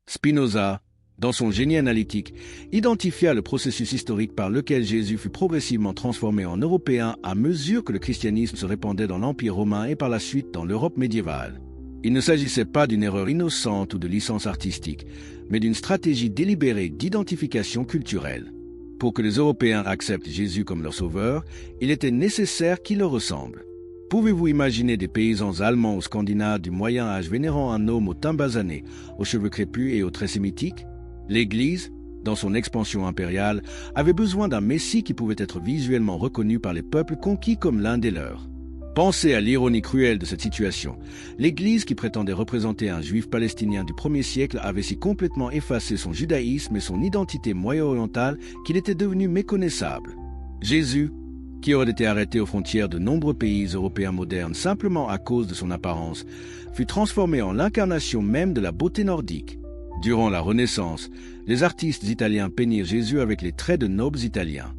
Spinoza, dans son génie analytique, identifia le processus historique par lequel Jésus fut progressivement transformé en Européen à mesure que le christianisme se répandait dans l'Empire romain et par la suite dans l'Europe médiévale. Il ne s'agissait pas d'une erreur innocente ou de licence artistique, mais d'une stratégie délibérée d'identification culturelle. Pour que les Européens acceptent Jésus comme leur sauveur, il était nécessaire qu'il leur ressemble. Pouvez-vous imaginer des paysans allemands ou scandinaves du Moyen Âge vénérant un homme au teint basané, aux cheveux crépus et aux traits sémitiques? L'Église, dans son expansion impériale, avait besoin d'un Messie qui pouvait être visuellement reconnu par les peuples conquis comme l'un des leurs. Pensez à l'ironie cruelle de cette situation. L'Église, qui prétendait représenter un juif palestinien du 1er siècle, avait si complètement effacé son judaïsme et son identité moyen-orientale qu'il était devenu méconnaissable. Jésus, qui aurait été arrêté aux frontières de nombreux pays européens modernes simplement à cause de son apparence, fut transformé en l'incarnation même de la beauté nordique. Durant la Renaissance, les artistes italiens peignirent Jésus avec les traits de nobles italiens.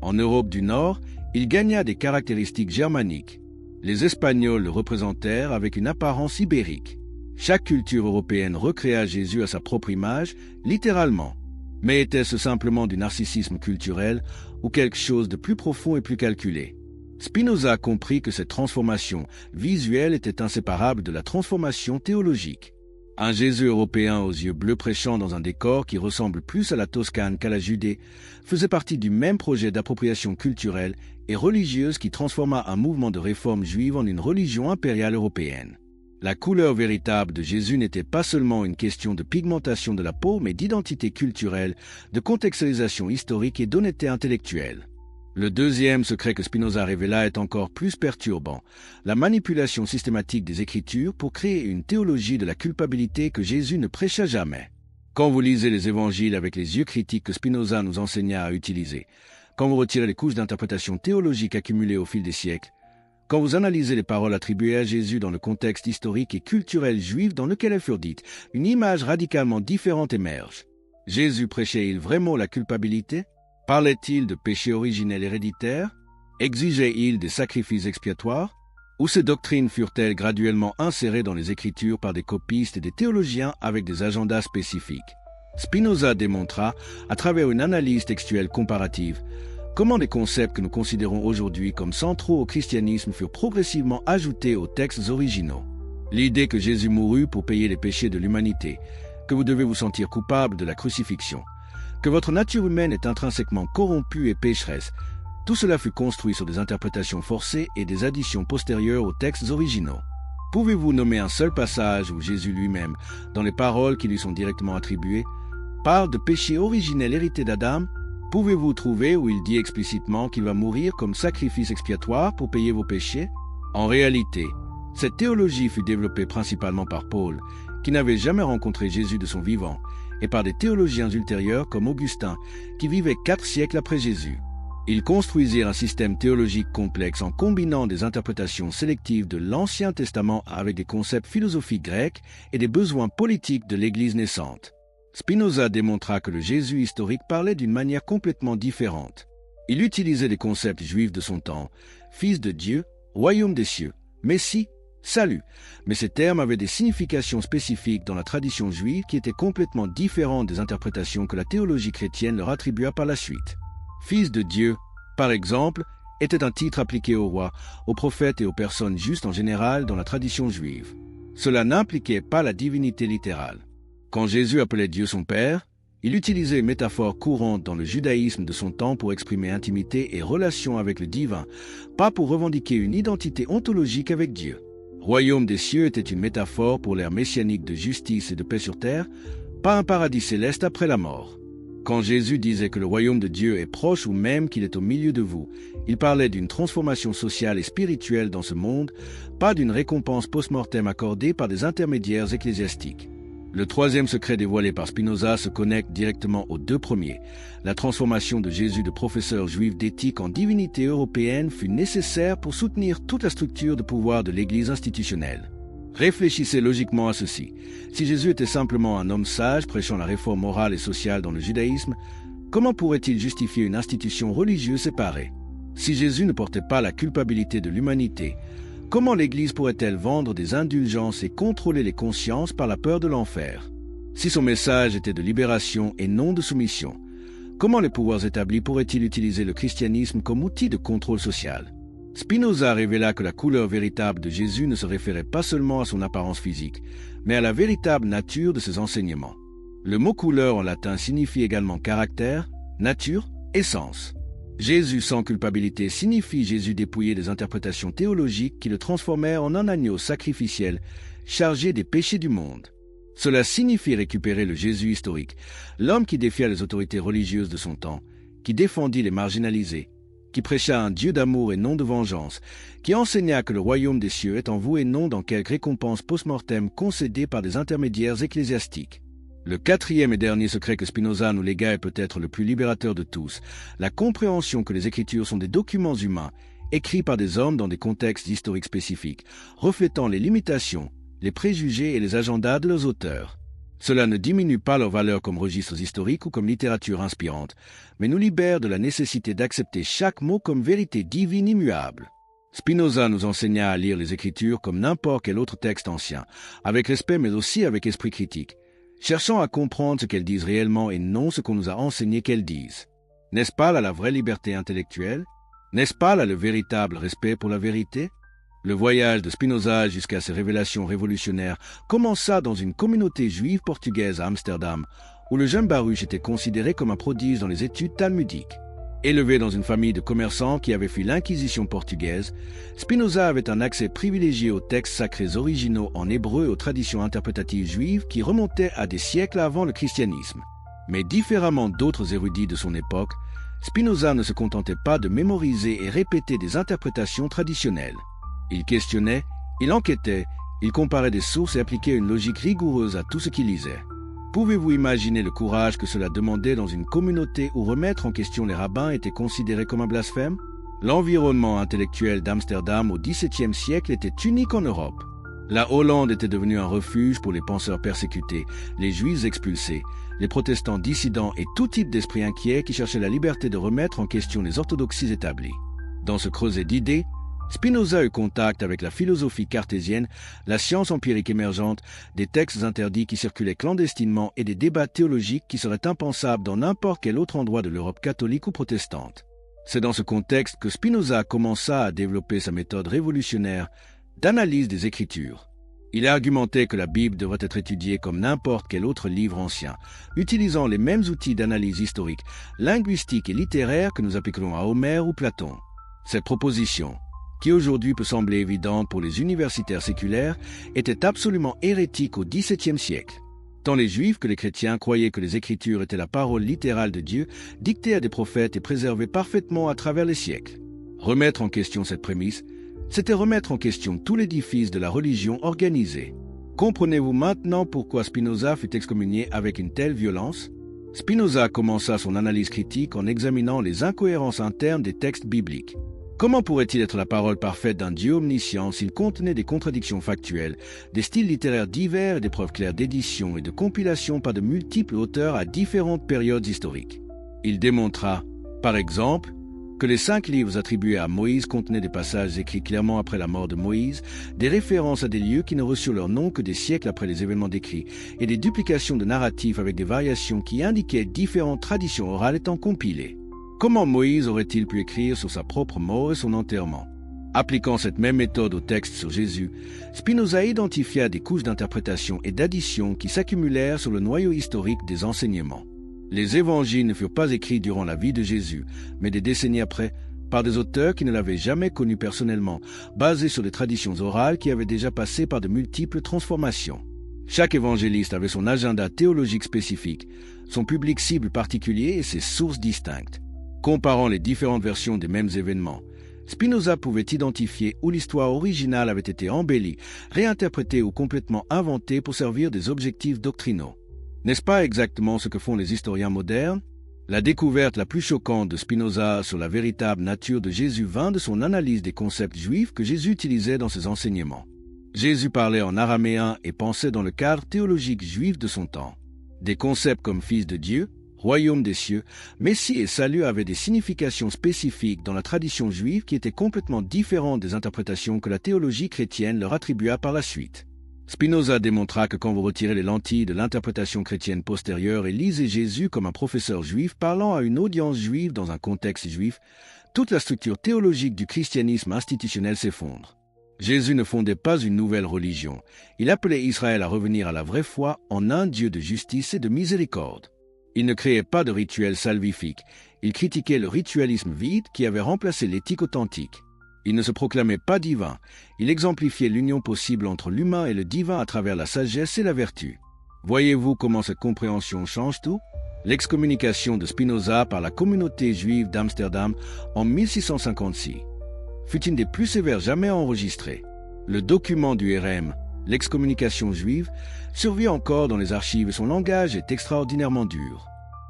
En Europe du Nord, il gagna des caractéristiques germaniques. Les Espagnols le représentèrent avec une apparence ibérique. Chaque culture européenne recréa Jésus à sa propre image, littéralement. Mais était-ce simplement du narcissisme culturel ou quelque chose de plus profond et plus calculé? Spinoza comprit que cette transformation visuelle était inséparable de la transformation théologique. Un Jésus européen aux yeux bleus prêchant dans un décor qui ressemble plus à la Toscane qu'à la Judée faisait partie du même projet d'appropriation culturelle et religieuse qui transforma un mouvement de réforme juive en une religion impériale européenne. La couleur véritable de Jésus n'était pas seulement une question de pigmentation de la peau, mais d'identité culturelle, de contextualisation historique et d'honnêteté intellectuelle. Le deuxième secret que Spinoza révéla est encore plus perturbant, la manipulation systématique des Écritures pour créer une théologie de la culpabilité que Jésus ne prêcha jamais. Quand vous lisez les évangiles avec les yeux critiques que Spinoza nous enseigna à utiliser, quand vous retirez les couches d'interprétation théologique accumulées au fil des siècles, quand vous analysez les paroles attribuées à Jésus dans le contexte historique et culturel juif dans lequel elles furent dites, une image radicalement différente émerge. Jésus prêchait-il vraiment la culpabilité? Parlait-il de péché originel héréditaire? Exigeait-il des sacrifices expiatoires? Ou ces doctrines furent-elles graduellement insérées dans les Écritures par des copistes et des théologiens avec des agendas spécifiques? Spinoza démontra, à travers une analyse textuelle comparative, comment des concepts que nous considérons aujourd'hui comme centraux au christianisme furent progressivement ajoutés aux textes originaux. L'idée que Jésus mourut pour payer les péchés de l'humanité, que vous devez vous sentir coupable de la crucifixion, que votre nature humaine est intrinsèquement corrompue et pécheresse, tout cela fut construit sur des interprétations forcées et des additions postérieures aux textes originaux. Pouvez-vous nommer un seul passage où Jésus lui-même, dans les paroles qui lui sont directement attribuées, parle de péché originel hérité d'Adam? Pouvez-vous trouver où il dit explicitement qu'il va mourir comme sacrifice expiatoire pour payer vos péchés? En réalité, cette théologie fut développée principalement par Paul, qui n'avait jamais rencontré Jésus de son vivant, et par des théologiens ultérieurs comme Augustin, qui vivait 4 siècles après Jésus. Ils construisirent un système théologique complexe en combinant des interprétations sélectives de l'Ancien Testament avec des concepts philosophiques grecs et des besoins politiques de l'Église naissante. Spinoza démontra que le Jésus historique parlait d'une manière complètement différente. Il utilisait des concepts juifs de son temps, Fils de Dieu, Royaume des cieux, Messie, Salut, mais ces termes avaient des significations spécifiques dans la tradition juive qui étaient complètement différentes des interprétations que la théologie chrétienne leur attribua par la suite. Fils de Dieu, par exemple, était un titre appliqué aux rois, aux prophètes et aux personnes justes en général dans la tradition juive. Cela n'impliquait pas la divinité littérale. Quand Jésus appelait Dieu son Père, il utilisait une métaphore courante dans le judaïsme de son temps pour exprimer intimité et relation avec le divin, pas pour revendiquer une identité ontologique avec Dieu. Royaume des cieux était une métaphore pour l'ère messianique de justice et de paix sur terre, pas un paradis céleste après la mort. Quand Jésus disait que le royaume de Dieu est proche ou même qu'il est au milieu de vous, il parlait d'une transformation sociale et spirituelle dans ce monde, pas d'une récompense post-mortem accordée par des intermédiaires ecclésiastiques. Le troisième secret dévoilé par Spinoza se connecte directement aux 2 premiers. La transformation de Jésus de professeur juif d'éthique en divinité européenne fut nécessaire pour soutenir toute la structure de pouvoir de l'Église institutionnelle. Réfléchissez logiquement à ceci. Si Jésus était simplement un homme sage prêchant la réforme morale et sociale dans le judaïsme, comment pourrait-il justifier une institution religieuse séparée? Si Jésus ne portait pas la culpabilité de l'humanité, comment l'Église pourrait-elle vendre des indulgences et contrôler les consciences par la peur de l'enfer? Si son message était de libération et non de soumission, comment les pouvoirs établis pourraient-ils utiliser le christianisme comme outil de contrôle social? Spinoza révéla que la couleur véritable de Jésus ne se référait pas seulement à son apparence physique, mais à la véritable nature de ses enseignements. Le mot couleur en latin signifie également caractère, nature, essence. Jésus sans culpabilité signifie Jésus dépouillé des interprétations théologiques qui le transformèrent en un agneau sacrificiel chargé des péchés du monde. Cela signifie récupérer le Jésus historique, l'homme qui défia les autorités religieuses de son temps, qui défendit les marginalisés, qui prêcha un Dieu d'amour et non de vengeance, qui enseigna que le royaume des cieux est en vous et non dans quelque récompense post-mortem concédée par des intermédiaires ecclésiastiques. Le quatrième et dernier secret que Spinoza nous légua est peut-être le plus libérateur de tous, la compréhension que les Écritures sont des documents humains, écrits par des hommes dans des contextes historiques spécifiques, reflétant les limitations, les préjugés et les agendas de leurs auteurs. Cela ne diminue pas leur valeur comme registres historiques ou comme littérature inspirante, mais nous libère de la nécessité d'accepter chaque mot comme vérité divine immuable. Spinoza nous enseigna à lire les Écritures comme n'importe quel autre texte ancien, avec respect mais aussi avec esprit critique, cherchant à comprendre ce qu'elles disent réellement et non ce qu'on nous a enseigné qu'elles disent. N'est-ce pas là la vraie liberté intellectuelle? N'est-ce pas là le véritable respect pour la vérité? Le voyage de Spinoza jusqu'à ses révélations révolutionnaires commença dans une communauté juive portugaise à Amsterdam, où le jeune Baruch était considéré comme un prodige dans les études talmudiques. Élevé dans une famille de commerçants qui avait fui l'Inquisition portugaise, Spinoza avait un accès privilégié aux textes sacrés originaux en hébreu et aux traditions interprétatives juives qui remontaient à des siècles avant le christianisme. Mais différemment d'autres érudits de son époque, Spinoza ne se contentait pas de mémoriser et répéter des interprétations traditionnelles. Il questionnait, il enquêtait, il comparait des sources et appliquait une logique rigoureuse à tout ce qu'il lisait. Pouvez-vous imaginer le courage que cela demandait dans une communauté où remettre en question les rabbins était considéré comme un blasphème? L'environnement intellectuel d'Amsterdam au XVIIe siècle était unique en Europe. La Hollande était devenue un refuge pour les penseurs persécutés, les juifs expulsés, les protestants dissidents et tout type d'esprit inquiet qui cherchaient la liberté de remettre en question les orthodoxies établies. Dans ce creuset d'idées, Spinoza eut contact avec la philosophie cartésienne, la science empirique émergente, des textes interdits qui circulaient clandestinement et des débats théologiques qui seraient impensables dans n'importe quel autre endroit de l'Europe catholique ou protestante. C'est dans ce contexte que Spinoza commença à développer sa méthode révolutionnaire d'analyse des Écritures. Il argumentait que la Bible devrait être étudiée comme n'importe quel autre livre ancien, utilisant les mêmes outils d'analyse historique, linguistique et littéraire que nous appliquerons à Homère ou Platon. Cette proposition, qui aujourd'hui peut sembler évidente pour les universitaires séculaires, était absolument hérétique au XVIIe siècle. Tant les Juifs que les chrétiens croyaient que les Écritures étaient la parole littérale de Dieu, dictée à des prophètes et préservée parfaitement à travers les siècles. Remettre en question cette prémisse, c'était remettre en question tout l'édifice de la religion organisée. Comprenez-vous maintenant pourquoi Spinoza fut excommunié avec une telle violence? Spinoza commença son analyse critique en examinant les incohérences internes des textes bibliques. Comment pourrait-il être la parole parfaite d'un Dieu omniscient s'il contenait des contradictions factuelles, des styles littéraires divers et des preuves claires d'édition et de compilation par de multiples auteurs à différentes périodes historiques? Il démontra, par exemple, que les 5 livres attribués à Moïse contenaient des passages écrits clairement après la mort de Moïse, des références à des lieux qui ne reçurent leur nom que des siècles après les événements décrits, et des duplications de narratifs avec des variations qui indiquaient différentes traditions orales étant compilées. Comment Moïse aurait-il pu écrire sur sa propre mort et son enterrement? Appliquant cette même méthode au texte sur Jésus, Spinoza identifia des couches d'interprétation et d'addition qui s'accumulèrent sur le noyau historique des enseignements. Les évangiles ne furent pas écrits durant la vie de Jésus, mais des décennies après, par des auteurs qui ne l'avaient jamais connu personnellement, basés sur des traditions orales qui avaient déjà passé par de multiples transformations. Chaque évangéliste avait son agenda théologique spécifique, son public cible particulier et ses sources distinctes. Comparant les différentes versions des mêmes événements, Spinoza pouvait identifier où l'histoire originale avait été embellie, réinterprétée ou complètement inventée pour servir des objectifs doctrinaux. N'est-ce pas exactement ce que font les historiens modernes? La découverte la plus choquante de Spinoza sur la véritable nature de Jésus vint de son analyse des concepts juifs que Jésus utilisait dans ses enseignements. Jésus parlait en araméen et pensait dans le cadre théologique juif de son temps. Des concepts comme Fils de Dieu, Royaume des cieux, Messie et salut avaient des significations spécifiques dans la tradition juive qui étaient complètement différentes des interprétations que la théologie chrétienne leur attribua par la suite. Spinoza démontra que quand vous retirez les lentilles de l'interprétation chrétienne postérieure et lisez Jésus comme un professeur juif parlant à une audience juive dans un contexte juif, toute la structure théologique du christianisme institutionnel s'effondre. Jésus ne fondait pas une nouvelle religion. Il appelait Israël à revenir à la vraie foi en un Dieu de justice et de miséricorde. Il ne créait pas de rituel salvifique. Il critiquait le ritualisme vide qui avait remplacé l'éthique authentique. Il ne se proclamait pas divin. Il exemplifiait l'union possible entre l'humain et le divin à travers la sagesse et la vertu. Voyez-vous comment cette compréhension change tout? L'excommunication de Spinoza par la communauté juive d'Amsterdam en 1656 fut une des plus sévères jamais enregistrées. Le document du RM, l'excommunication juive, survit encore dans les archives et son langage est extraordinairement dur.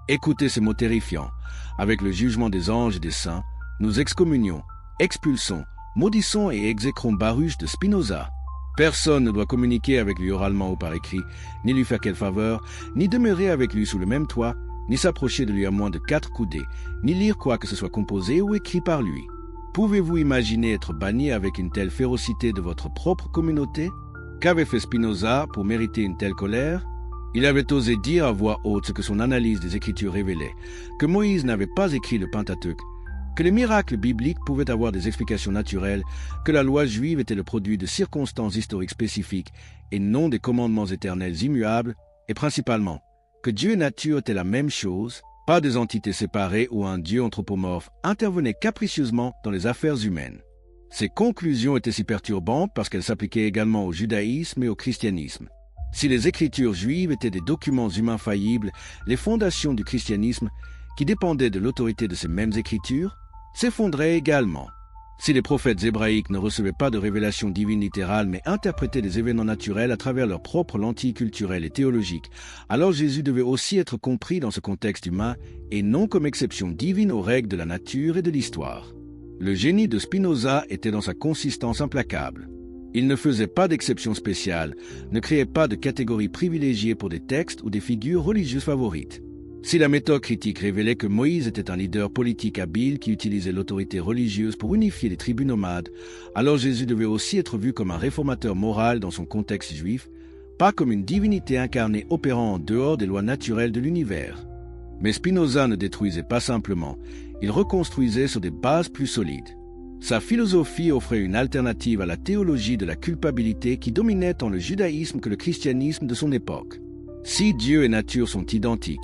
Écoutez ces mots terrifiants. Avec le jugement des anges et des saints, nous excommunions, expulsons, maudissons et exécrons Baruch de Spinoza. Personne ne doit communiquer avec lui oralement ou par écrit, ni lui faire quelle faveur, ni demeurer avec lui sous le même toit, ni s'approcher de lui à moins de 4 coudées, ni lire quoi que ce soit composé ou écrit par lui. Pouvez-vous imaginer être banni avec une telle férocité de votre propre communauté? Qu'avait fait Spinoza pour mériter une telle colère? Il avait osé dire à voix haute ce que son analyse des Écritures révélait, que Moïse n'avait pas écrit le Pentateuque, que les miracles bibliques pouvaient avoir des explications naturelles, que la loi juive était le produit de circonstances historiques spécifiques et non des commandements éternels immuables, et principalement, que Dieu et nature étaient la même chose, pas des entités séparées où un Dieu anthropomorphe intervenait capricieusement dans les affaires humaines. Ces conclusions étaient si perturbantes parce qu'elles s'appliquaient également au judaïsme et au christianisme. Si les Écritures juives étaient des documents humains faillibles, les fondations du christianisme, qui dépendaient de l'autorité de ces mêmes Écritures, s'effondraient également. Si les prophètes hébraïques ne recevaient pas de révélation divine littérale mais interprétaient des événements naturels à travers leurs propres lentilles culturelles et théologiques, alors Jésus devait aussi être compris dans ce contexte humain et non comme exception divine aux règles de la nature et de l'histoire. Le génie de Spinoza était dans sa consistance implacable. Il ne faisait pas d'exception spéciale, ne créait pas de catégories privilégiées pour des textes ou des figures religieuses favorites. Si la méthode critique révélait que Moïse était un leader politique habile qui utilisait l'autorité religieuse pour unifier les tribus nomades, alors Jésus devait aussi être vu comme un réformateur moral dans son contexte juif, pas comme une divinité incarnée opérant en dehors des lois naturelles de l'univers. Mais Spinoza ne détruisait pas simplement, il reconstruisait sur des bases plus solides. Sa philosophie offrait une alternative à la théologie de la culpabilité qui dominait tant le judaïsme que le christianisme de son époque. Si Dieu et nature sont identiques,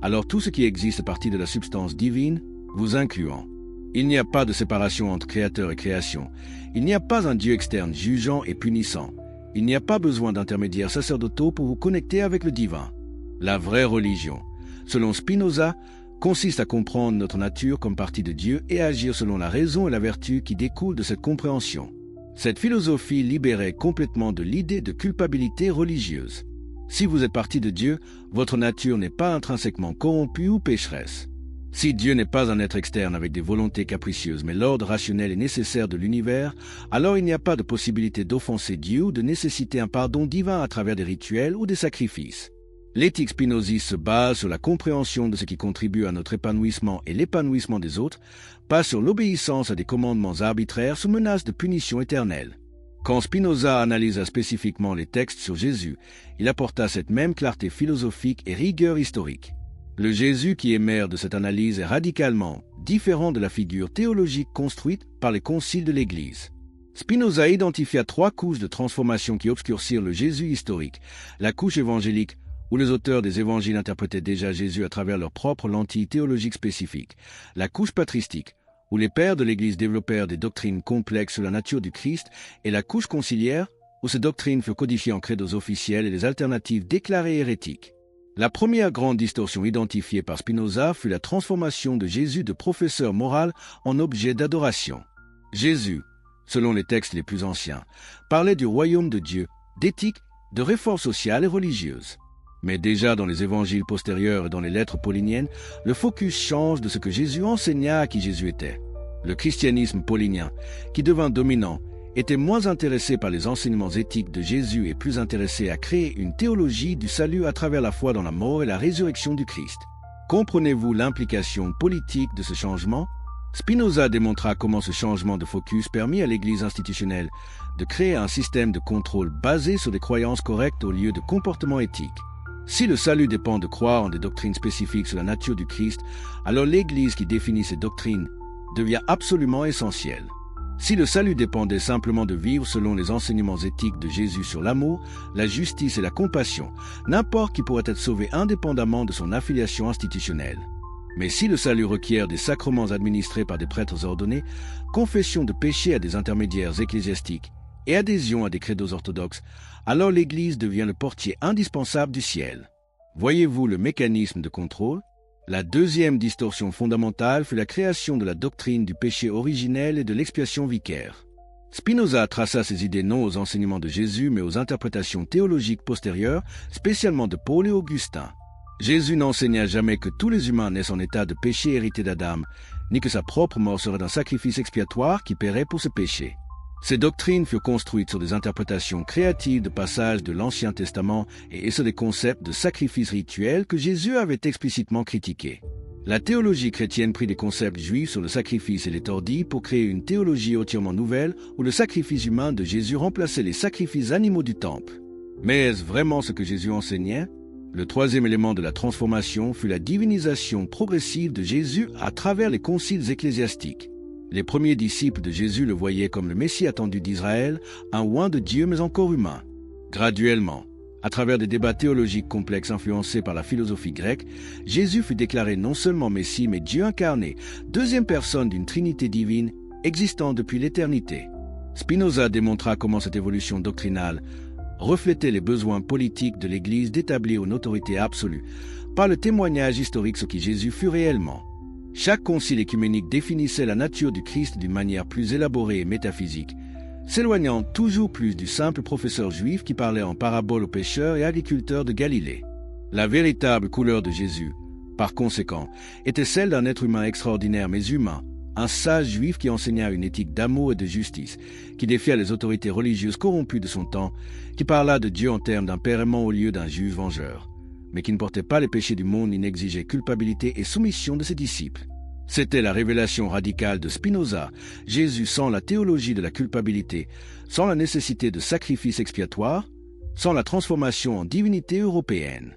alors tout ce qui existe à partir de la substance divine, vous incluant. Il n'y a pas de séparation entre créateur et création. Il n'y a pas un Dieu externe jugeant et punissant. Il n'y a pas besoin d'intermédiaires sacerdotaux pour vous connecter avec le divin. La vraie religion, selon Spinoza, consiste à comprendre notre nature comme partie de Dieu et agir selon la raison et la vertu qui découlent de cette compréhension. Cette philosophie libérait complètement de l'idée de culpabilité religieuse. Si vous êtes partie de Dieu, votre nature n'est pas intrinsèquement corrompue ou pécheresse. Si Dieu n'est pas un être externe avec des volontés capricieuses, mais l'ordre rationnel et nécessaire de l'univers, alors il n'y a pas de possibilité d'offenser Dieu ou de nécessiter un pardon divin à travers des rituels ou des sacrifices. L'éthique spinoziste se base sur la compréhension de ce qui contribue à notre épanouissement et l'épanouissement des autres, pas sur l'obéissance à des commandements arbitraires sous menace de punition éternelle. Quand Spinoza analysa spécifiquement les textes sur Jésus, il apporta cette même clarté philosophique et rigueur historique. Le Jésus qui émerge de cette analyse est radicalement différent de la figure théologique construite par les conciles de l'Église. Spinoza identifia 3 couches de transformation qui obscurcirent le Jésus historique, la couche évangélique, où les auteurs des évangiles interprétaient déjà Jésus à travers leurs propres lentilles théologiques spécifiques, la couche patristique, où les pères de l'Église développèrent des doctrines complexes sur la nature du Christ, et la couche conciliaire, où ces doctrines furent codifiées en credos officiels et les alternatives déclarées hérétiques. La première grande distorsion identifiée par Spinoza fut la transformation de Jésus de professeur moral en objet d'adoration. Jésus, selon les textes les plus anciens, parlait du royaume de Dieu, d'éthique, de réforme sociale et religieuse. Mais déjà dans les évangiles postérieurs et dans les lettres pauliniennes, le focus change de ce que Jésus enseigna à qui Jésus était. Le christianisme paulinien, qui devint dominant, était moins intéressé par les enseignements éthiques de Jésus et plus intéressé à créer une théologie du salut à travers la foi dans la mort et la résurrection du Christ. Comprenez-vous l'implication politique de ce changement? Spinoza démontra comment ce changement de focus permit à l'Église institutionnelle de créer un système de contrôle basé sur des croyances correctes au lieu de comportements éthiques. Si le salut dépend de croire en des doctrines spécifiques sur la nature du Christ, alors l'Église qui définit ces doctrines devient absolument essentielle. Si le salut dépendait simplement de vivre selon les enseignements éthiques de Jésus sur l'amour, la justice et la compassion, n'importe qui pourrait être sauvé indépendamment de son affiliation institutionnelle. Mais si le salut requiert des sacrements administrés par des prêtres ordonnés, confession de péché à des intermédiaires ecclésiastiques et adhésion à des credos orthodoxes, alors l'Église devient le portier indispensable du ciel. Voyez-vous le mécanisme de contrôle? La deuxième distorsion fondamentale fut la création de la doctrine du péché originel et de l'expiation vicaire. Spinoza traça ses idées non aux enseignements de Jésus mais aux interprétations théologiques postérieures, spécialement de Paul et Augustin. Jésus n'enseigna jamais que tous les humains naissent en état de péché hérité d'Adam, ni que sa propre mort serait un sacrifice expiatoire qui paierait pour ce péché. Ces doctrines furent construites sur des interprétations créatives de passages de l'Ancien Testament et sur des concepts de sacrifice rituel que Jésus avait explicitement critiqués. La théologie chrétienne prit des concepts juifs sur le sacrifice et les tordit pour créer une théologie entièrement nouvelle où le sacrifice humain de Jésus remplaçait les sacrifices animaux du temple. Mais est-ce vraiment ce que Jésus enseignait? Le troisième élément de la transformation fut la divinisation progressive de Jésus à travers les conciles ecclésiastiques. Les premiers disciples de Jésus le voyaient comme le Messie attendu d'Israël, un oint de Dieu mais encore humain. Graduellement, à travers des débats théologiques complexes influencés par la philosophie grecque, Jésus fut déclaré non seulement Messie mais Dieu incarné, deuxième personne d'une Trinité divine existant depuis l'éternité. Spinoza démontra comment cette évolution doctrinale reflétait les besoins politiques de l'Église d'établir une autorité absolue par le témoignage historique sur qui Jésus fut réellement. Chaque concile œcuménique définissait la nature du Christ d'une manière plus élaborée et métaphysique, s'éloignant toujours plus du simple professeur juif qui parlait en parabole aux pêcheurs et agriculteurs de Galilée. La véritable couleur de Jésus, par conséquent, était celle d'un être humain extraordinaire mais humain, un sage juif qui enseigna une éthique d'amour et de justice, qui défia les autorités religieuses corrompues de son temps, qui parla de Dieu en termes d'un père aimant au lieu d'un juge vengeur, mais qui ne portait pas les péchés du monde ni n'exigeait culpabilité et soumission de ses disciples. C'était la révélation radicale de Spinoza, Jésus sans la théologie de la culpabilité, sans la nécessité de sacrifice expiatoire, sans la transformation en divinité européenne.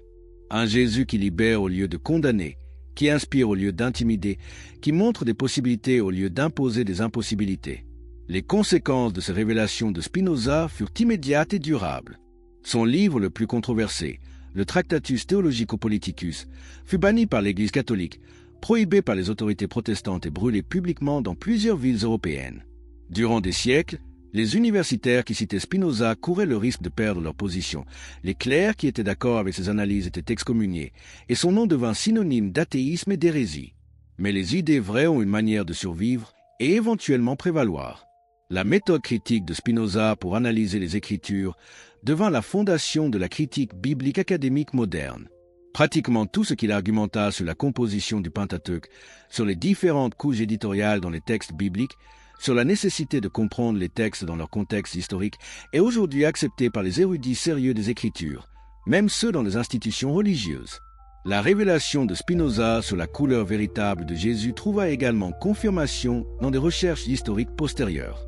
Un Jésus qui libère au lieu de condamner, qui inspire au lieu d'intimider, qui montre des possibilités au lieu d'imposer des impossibilités. Les conséquences de ces révélations de Spinoza furent immédiates et durables. Son livre le plus controversé, le Tractatus Theologico-Politicus, fut banni par l'Église catholique, prohibé par les autorités protestantes et brûlé publiquement dans plusieurs villes européennes. Durant des siècles, les universitaires qui citaient Spinoza couraient le risque de perdre leur position. Les clercs qui étaient d'accord avec ses analyses étaient excommuniés, et son nom devint synonyme d'athéisme et d'hérésie. Mais les idées vraies ont une manière de survivre et éventuellement prévaloir. La méthode critique de Spinoza pour analyser les Écritures devint la fondation de la critique biblique académique moderne. Pratiquement tout ce qu'il argumenta sur la composition du Pentateuque, sur les différentes couches éditoriales dans les textes bibliques, sur la nécessité de comprendre les textes dans leur contexte historique, est aujourd'hui accepté par les érudits sérieux des Écritures, même ceux dans les institutions religieuses. La révélation de Spinoza sur la couleur véritable de Jésus trouva également confirmation dans des recherches historiques postérieures.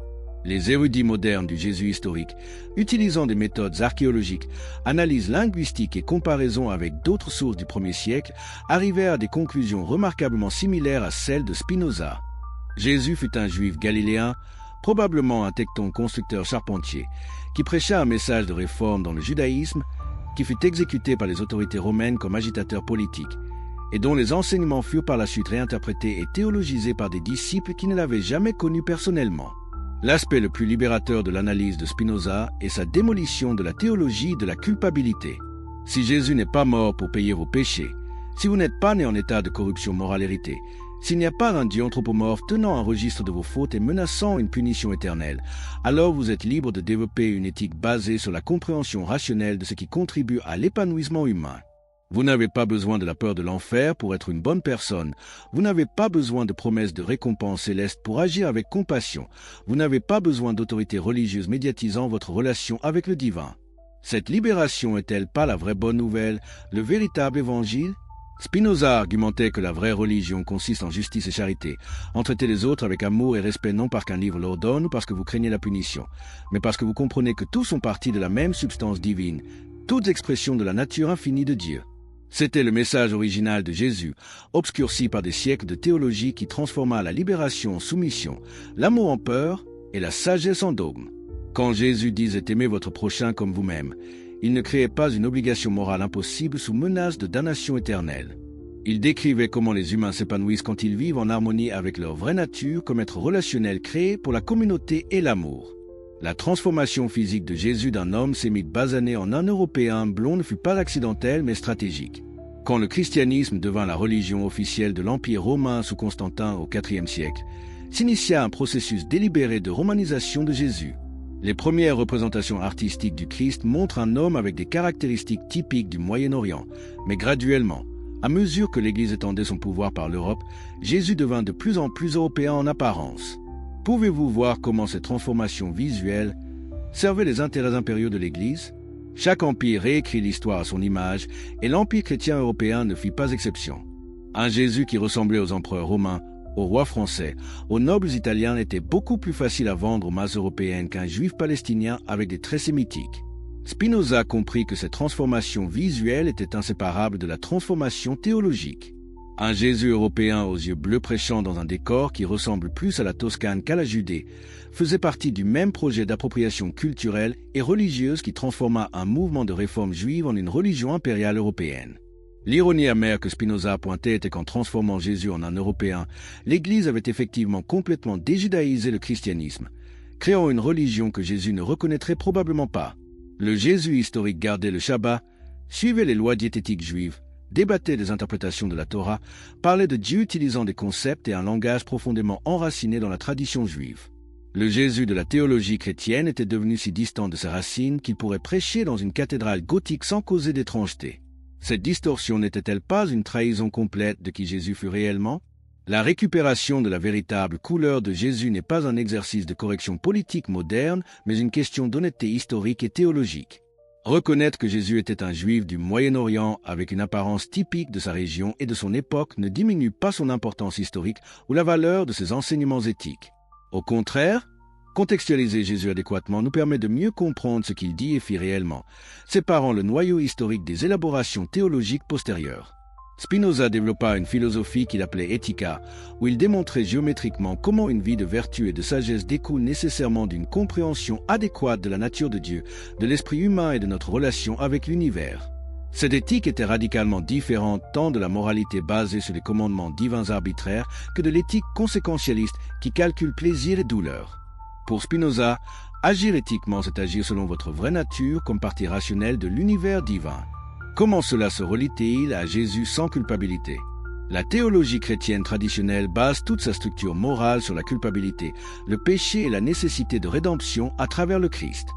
Les érudits modernes du Jésus historique, utilisant des méthodes archéologiques, analyses linguistiques et comparaisons avec d'autres sources du 1er siècle, arrivèrent à des conclusions remarquablement similaires à celles de Spinoza. Jésus fut un juif galiléen, probablement un tecton constructeur charpentier, qui prêcha un message de réforme dans le judaïsme, qui fut exécuté par les autorités romaines comme agitateur politique, et dont les enseignements furent par la suite réinterprétés et théologisés par des disciples qui ne l'avaient jamais connu personnellement. L'aspect le plus libérateur de l'analyse de Spinoza est sa démolition de la théologie de la culpabilité. Si Jésus n'est pas mort pour payer vos péchés, si vous n'êtes pas né en état de corruption morale héritée, s'il n'y a pas un Dieu anthropomorphe tenant un registre de vos fautes et menaçant une punition éternelle, alors vous êtes libre de développer une éthique basée sur la compréhension rationnelle de ce qui contribue à l'épanouissement humain. Vous n'avez pas besoin de la peur de l'enfer pour être une bonne personne. Vous n'avez pas besoin de promesses de récompense céleste pour agir avec compassion. Vous n'avez pas besoin d'autorité religieuse médiatisant votre relation avec le divin. Cette libération est-elle pas la vraie bonne nouvelle, le véritable évangile? Spinoza argumentait que la vraie religion consiste en justice et charité, en traiter les autres avec amour et respect non parce qu'un livre l'ordonne ou parce que vous craignez la punition, mais parce que vous comprenez que tous sont partis de la même substance divine, toutes expressions de la nature infinie de Dieu. C'était le message original de Jésus, obscurci par des siècles de théologie qui transforma la libération en soumission, l'amour en peur et la sagesse en dogme. Quand Jésus disait « Aimez votre prochain comme vous-même », il ne créait pas une obligation morale impossible sous menace de damnation éternelle. Il décrivait comment les humains s'épanouissent quand ils vivent en harmonie avec leur vraie nature comme être relationnel créé pour la communauté et l'amour. La transformation physique de Jésus d'un homme sémite basané en un Européen blond ne fut pas accidentelle mais stratégique. Quand le christianisme devint la religion officielle de l'Empire romain sous Constantin au IVe siècle, s'initia un processus délibéré de romanisation de Jésus. Les premières représentations artistiques du Christ montrent un homme avec des caractéristiques typiques du Moyen-Orient, mais graduellement, à mesure que l'Église étendait son pouvoir par l'Europe, Jésus devint de plus en plus européen en apparence. Pouvez-vous voir comment cette transformation visuelle servait les intérêts impériaux de l'Église? Chaque empire réécrit l'histoire à son image, et l'Empire chrétien européen ne fit pas exception. Un Jésus qui ressemblait aux empereurs romains, aux rois français, aux nobles italiens était beaucoup plus facile à vendre aux masses européennes qu'un juif palestinien avec des traits sémitiques. Spinoza comprit que cette transformation visuelle était inséparable de la transformation théologique. Un Jésus européen aux yeux bleus prêchant dans un décor qui ressemble plus à la Toscane qu'à la Judée faisait partie du même projet d'appropriation culturelle et religieuse qui transforma un mouvement de réforme juive en une religion impériale européenne. L'ironie amère que Spinoza pointait était qu'en transformant Jésus en un Européen, l'Église avait effectivement complètement déjudaïsé le christianisme, créant une religion que Jésus ne reconnaîtrait probablement pas. Le Jésus historique gardait le Shabbat, suivait les lois diététiques juives, débattait des interprétations de la Torah, parlait de Dieu utilisant des concepts et un langage profondément enraciné dans la tradition juive. Le Jésus de la théologie chrétienne était devenu si distant de ses racines qu'il pourrait prêcher dans une cathédrale gothique sans causer d'étrangeté. Cette distorsion n'était-elle pas une trahison complète de qui Jésus fut réellement? La récupération de la véritable couleur de Jésus n'est pas un exercice de correction politique moderne, mais une question d'honnêteté historique et théologique. Reconnaître que Jésus était un juif du Moyen-Orient avec une apparence typique de sa région et de son époque ne diminue pas son importance historique ou la valeur de ses enseignements éthiques. Au contraire, contextualiser Jésus adéquatement nous permet de mieux comprendre ce qu'il dit et fit réellement, séparant le noyau historique des élaborations théologiques postérieures. Spinoza développa une philosophie qu'il appelait Éthica, où il démontrait géométriquement comment une vie de vertu et de sagesse découle nécessairement d'une compréhension adéquate de la nature de Dieu, de l'esprit humain et de notre relation avec l'univers. Cette éthique était radicalement différente tant de la moralité basée sur les commandements divins arbitraires que de l'éthique conséquentialiste qui calcule plaisir et douleur. Pour Spinoza, agir éthiquement, c'est agir selon votre vraie nature comme partie rationnelle de l'univers divin. Comment cela se relie-t-il à Jésus sans culpabilité? La théologie chrétienne traditionnelle base toute sa structure morale sur la culpabilité, le péché et la nécessité de rédemption à travers le Christ.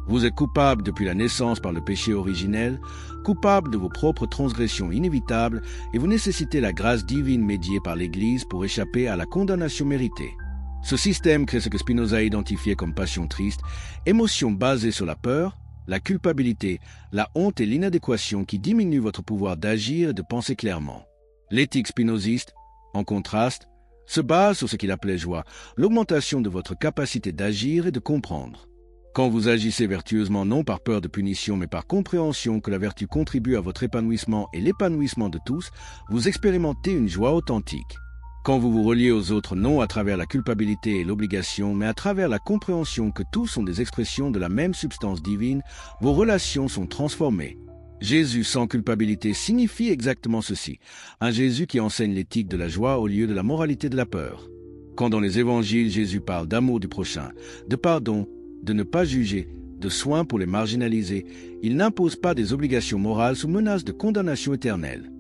Vous êtes coupable depuis la naissance par le péché originel, coupable de vos propres transgressions inévitables, et vous nécessitez la grâce divine médiée par l'Église pour échapper à la condamnation méritée. Ce système crée ce que Spinoza identifiait comme passion triste, émotion basée sur la peur, la culpabilité, la honte et l'inadéquation qui diminuent votre pouvoir d'agir et de penser clairement. L'éthique spinoziste, en contraste, se base sur ce qu'il appelait joie, l'augmentation de votre capacité d'agir et de comprendre. Quand vous agissez vertueusement non par peur de punition mais par compréhension que la vertu contribue à votre épanouissement et l'épanouissement de tous, vous expérimentez une joie authentique. Quand vous vous reliez aux autres non à travers la culpabilité et l'obligation, mais à travers la compréhension que tous sont des expressions de la même substance divine, vos relations sont transformées. Jésus sans culpabilité signifie exactement ceci, un Jésus qui enseigne l'éthique de la joie au lieu de la moralité de la peur. Quand dans les évangiles Jésus parle d'amour du prochain, de pardon, de ne pas juger, de soins pour les marginalisés, il n'impose pas des obligations morales sous menace de condamnation éternelle.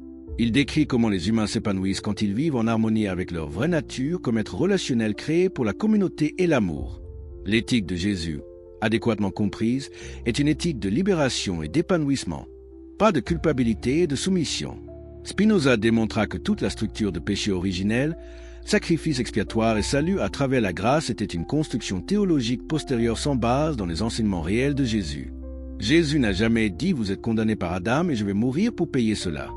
Il décrit comment les humains s'épanouissent quand ils vivent en harmonie avec leur vraie nature comme être relationnel créé pour la communauté et l'amour. L'éthique de Jésus, adéquatement comprise, est une éthique de libération et d'épanouissement, pas de culpabilité et de soumission. Spinoza démontra que toute la structure de péché originel, sacrifice expiatoire et salut à travers la grâce était une construction théologique postérieure sans base dans les enseignements réels de Jésus. Jésus n'a jamais dit « Vous êtes condamné par Adam et je vais mourir pour payer cela ».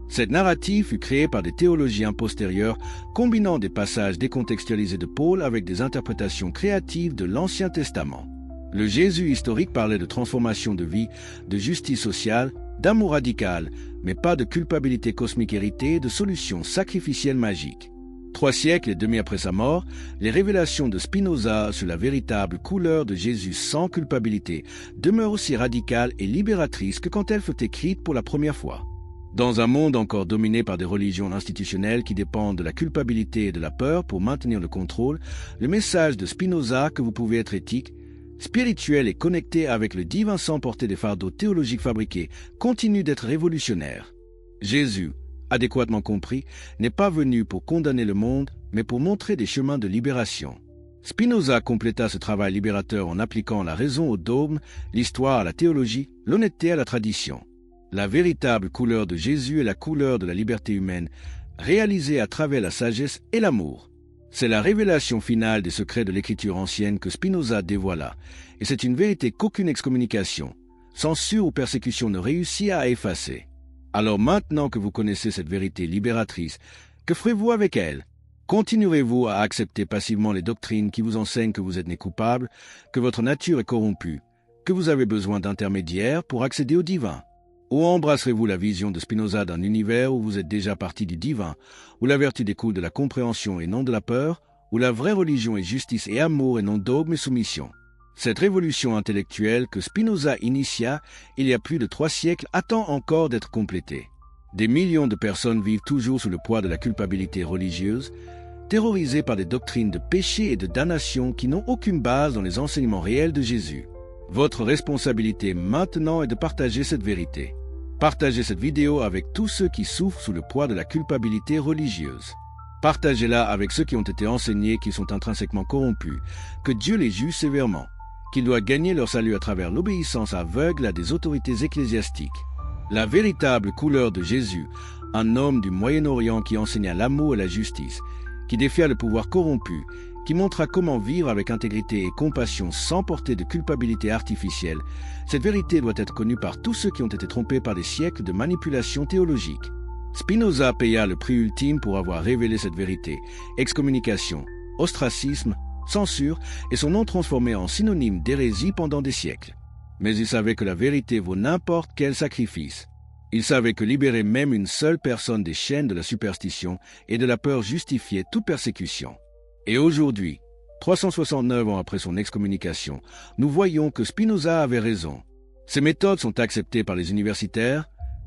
Cette narrative fut créée par des théologiens postérieurs, combinant des passages décontextualisés de Paul avec des interprétations créatives de l'Ancien Testament. Le Jésus historique parlait de transformation de vie, de justice sociale, d'amour radical, mais pas de culpabilité cosmique héritée et de solutions sacrificielles magiques. 3 siècles et demi après sa mort, les révélations de Spinoza sur la véritable couleur de Jésus sans culpabilité demeurent aussi radicales et libératrices que quand elles furent écrites pour la première fois. Dans un monde encore dominé par des religions institutionnelles qui dépendent de la culpabilité et de la peur pour maintenir le contrôle, le message de Spinoza que vous pouvez être éthique, spirituel et connecté avec le divin sans porter des fardeaux théologiques fabriqués continue d'être révolutionnaire. Jésus, adéquatement compris, n'est pas venu pour condamner le monde, mais pour montrer des chemins de libération. Spinoza compléta ce travail libérateur en appliquant la raison au dogme, l'histoire à la théologie, l'honnêteté à la tradition. La véritable couleur de Jésus est la couleur de la liberté humaine, réalisée à travers la sagesse et l'amour. C'est la révélation finale des secrets de l'écriture ancienne que Spinoza dévoila, et c'est une vérité qu'aucune excommunication, censure ou persécution ne réussit à effacer. Alors maintenant que vous connaissez cette vérité libératrice, que ferez-vous avec elle? Continuerez-vous à accepter passivement les doctrines qui vous enseignent que vous êtes né coupable, que votre nature est corrompue, que vous avez besoin d'intermédiaires pour accéder au divin? Ou embrasserez-vous la vision de Spinoza d'un univers où vous êtes déjà parti du divin, où la vertu découle de la compréhension et non de la peur, où la vraie religion est justice et amour et non dogme et soumission? Cette révolution intellectuelle que Spinoza initia il y a plus de 3 siècles attend encore d'être complétée. Des millions de personnes vivent toujours sous le poids de la culpabilité religieuse, terrorisées par des doctrines de péché et de damnation qui n'ont aucune base dans les enseignements réels de Jésus. Votre responsabilité maintenant est de partager cette vérité. Partagez cette vidéo avec tous ceux qui souffrent sous le poids de la culpabilité religieuse. Partagez-la avec ceux qui ont été enseignés qu'ils sont intrinsèquement corrompus, que Dieu les juge sévèrement, qu'ils doivent gagner leur salut à travers l'obéissance aveugle à des autorités ecclésiastiques. La véritable couleur de Jésus, un homme du Moyen-Orient qui enseigna l'amour et la justice, qui défia le pouvoir corrompu, qui montra comment vivre avec intégrité et compassion sans porter de culpabilité artificielle, cette vérité doit être connue par tous ceux qui ont été trompés par des siècles de manipulation théologique. Spinoza paya le prix ultime pour avoir révélé cette vérité, excommunication, ostracisme, censure et son nom transformé en synonyme d'hérésie pendant des siècles. Mais il savait que la vérité vaut n'importe quel sacrifice. Il savait que libérer même une seule personne des chaînes de la superstition et de la peur justifiait toute persécution. Et aujourd'hui, 369 ans après son excommunication, nous voyons que Spinoza avait raison. Ses méthodes sont acceptées par les universitaires,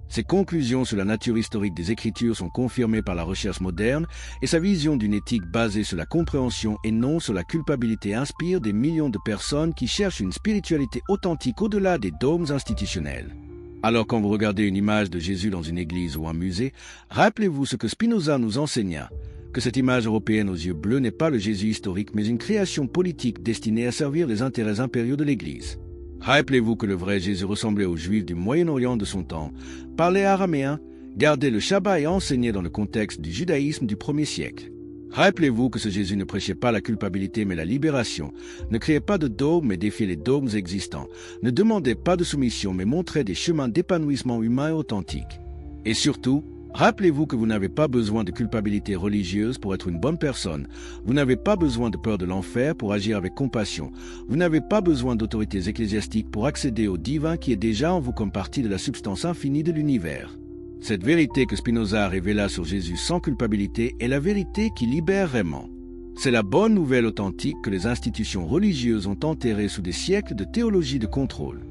ses conclusions sur la nature historique des Écritures sont confirmées par la recherche moderne et sa vision d'une éthique basée sur la compréhension et non sur la culpabilité inspire des millions de personnes qui cherchent une spiritualité authentique au-delà des dogmes institutionnels. Alors quand vous regardez une image de Jésus dans une église ou un musée, rappelez-vous ce que Spinoza nous enseigna, que cette image européenne aux yeux bleus n'est pas le Jésus historique mais une création politique destinée à servir les intérêts impériaux de l'Église. Rappelez-vous que le vrai Jésus ressemblait aux Juifs du Moyen-Orient de son temps, parlait araméen, gardait le Shabbat et enseignait dans le contexte du judaïsme du 1er siècle. Rappelez-vous que ce Jésus ne prêchait pas la culpabilité mais la libération, ne créait pas de dogmes mais défiait les dogmes existants, ne demandait pas de soumission mais montrait des chemins d'épanouissement humain et authentique. Et surtout, rappelez-vous que vous n'avez pas besoin de culpabilité religieuse pour être une bonne personne. Vous n'avez pas besoin de peur de l'enfer pour agir avec compassion. Vous n'avez pas besoin d'autorités ecclésiastiques pour accéder au divin qui est déjà en vous comme partie de la substance infinie de l'univers. Cette vérité que Spinoza révéla sur Jésus sans culpabilité est la vérité qui libère vraiment. C'est la bonne nouvelle authentique que les institutions religieuses ont enterrée sous des siècles de théologie de contrôle.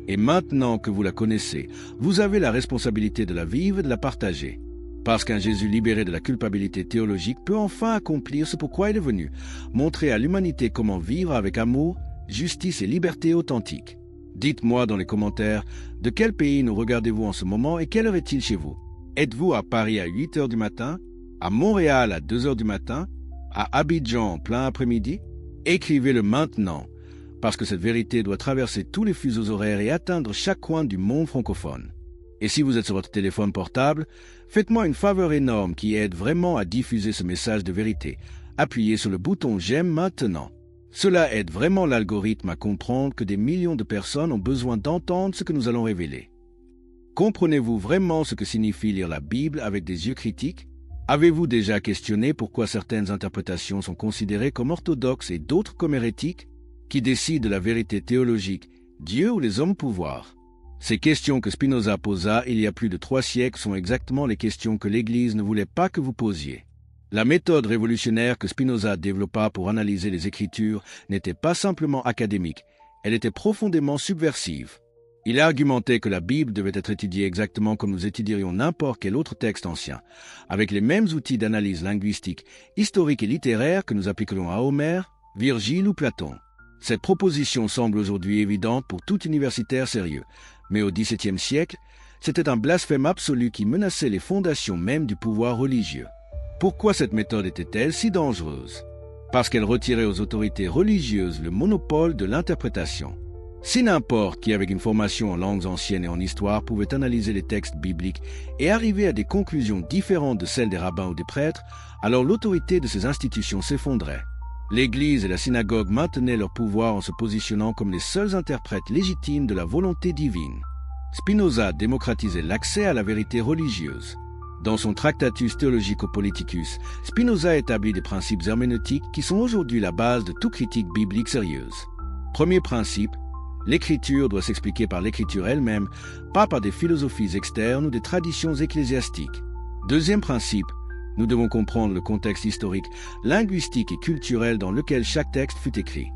Et maintenant que vous la connaissez, vous avez la responsabilité de la vivre et de la partager. Parce qu'un Jésus libéré de la culpabilité théologique peut enfin accomplir ce pourquoi il est venu, montrer à l'humanité comment vivre avec amour, justice et liberté authentique. Dites-moi dans les commentaires de quel pays nous regardez-vous en ce moment et quelle heure est-il chez vous. Êtes-vous à Paris à 8 heures du matin, à Montréal à 2 heures du matin, à Abidjan en plein après-midi? Écrivez-le maintenant, parce que cette vérité doit traverser tous les fuseaux horaires et atteindre chaque coin du monde francophone. Et si vous êtes sur votre téléphone portable, faites-moi une faveur énorme qui aide vraiment à diffuser ce message de vérité. Appuyez sur le bouton « J'aime maintenant ». Cela aide vraiment l'algorithme à comprendre que des millions de personnes ont besoin d'entendre ce que nous allons révéler. Comprenez-vous vraiment ce que signifie lire la Bible avec des yeux critiques? Avez-vous déjà questionné pourquoi certaines interprétations sont considérées comme orthodoxes et d'autres comme hérétiques? Qui décide de la vérité théologique, Dieu ou les hommes pouvoir? Ces questions que Spinoza posa il y a plus de 3 siècles sont exactement les questions que l'Église ne voulait pas que vous posiez. La méthode révolutionnaire que Spinoza développa pour analyser les Écritures n'était pas simplement académique, elle était profondément subversive. Il argumentait que la Bible devait être étudiée exactement comme nous étudierions n'importe quel autre texte ancien, avec les mêmes outils d'analyse linguistique, historique et littéraire que nous appliquerions à Homère, Virgile ou Platon. Cette proposition semble aujourd'hui évidente pour tout universitaire sérieux, mais au XVIIe siècle, c'était un blasphème absolu qui menaçait les fondations mêmes du pouvoir religieux. Pourquoi cette méthode était-elle si dangereuse? Parce qu'elle retirait aux autorités religieuses le monopole de l'interprétation. Si n'importe qui avec une formation en langues anciennes et en histoire pouvait analyser les textes bibliques et arriver à des conclusions différentes de celles des rabbins ou des prêtres, alors l'autorité de ces institutions s'effondrait. L'Église et la synagogue maintenaient leur pouvoir en se positionnant comme les seuls interprètes légitimes de la volonté divine. Spinoza démocratisait l'accès à la vérité religieuse. Dans son Tractatus Theologico-Politicus, Spinoza établit des principes herméneutiques qui sont aujourd'hui la base de toute critique biblique sérieuse. Premier principe, l'écriture doit s'expliquer par l'écriture elle-même, pas par des philosophies externes ou des traditions ecclésiastiques. Deuxième principe, nous devons comprendre le contexte historique, linguistique et culturel dans lequel chaque texte fut écrit.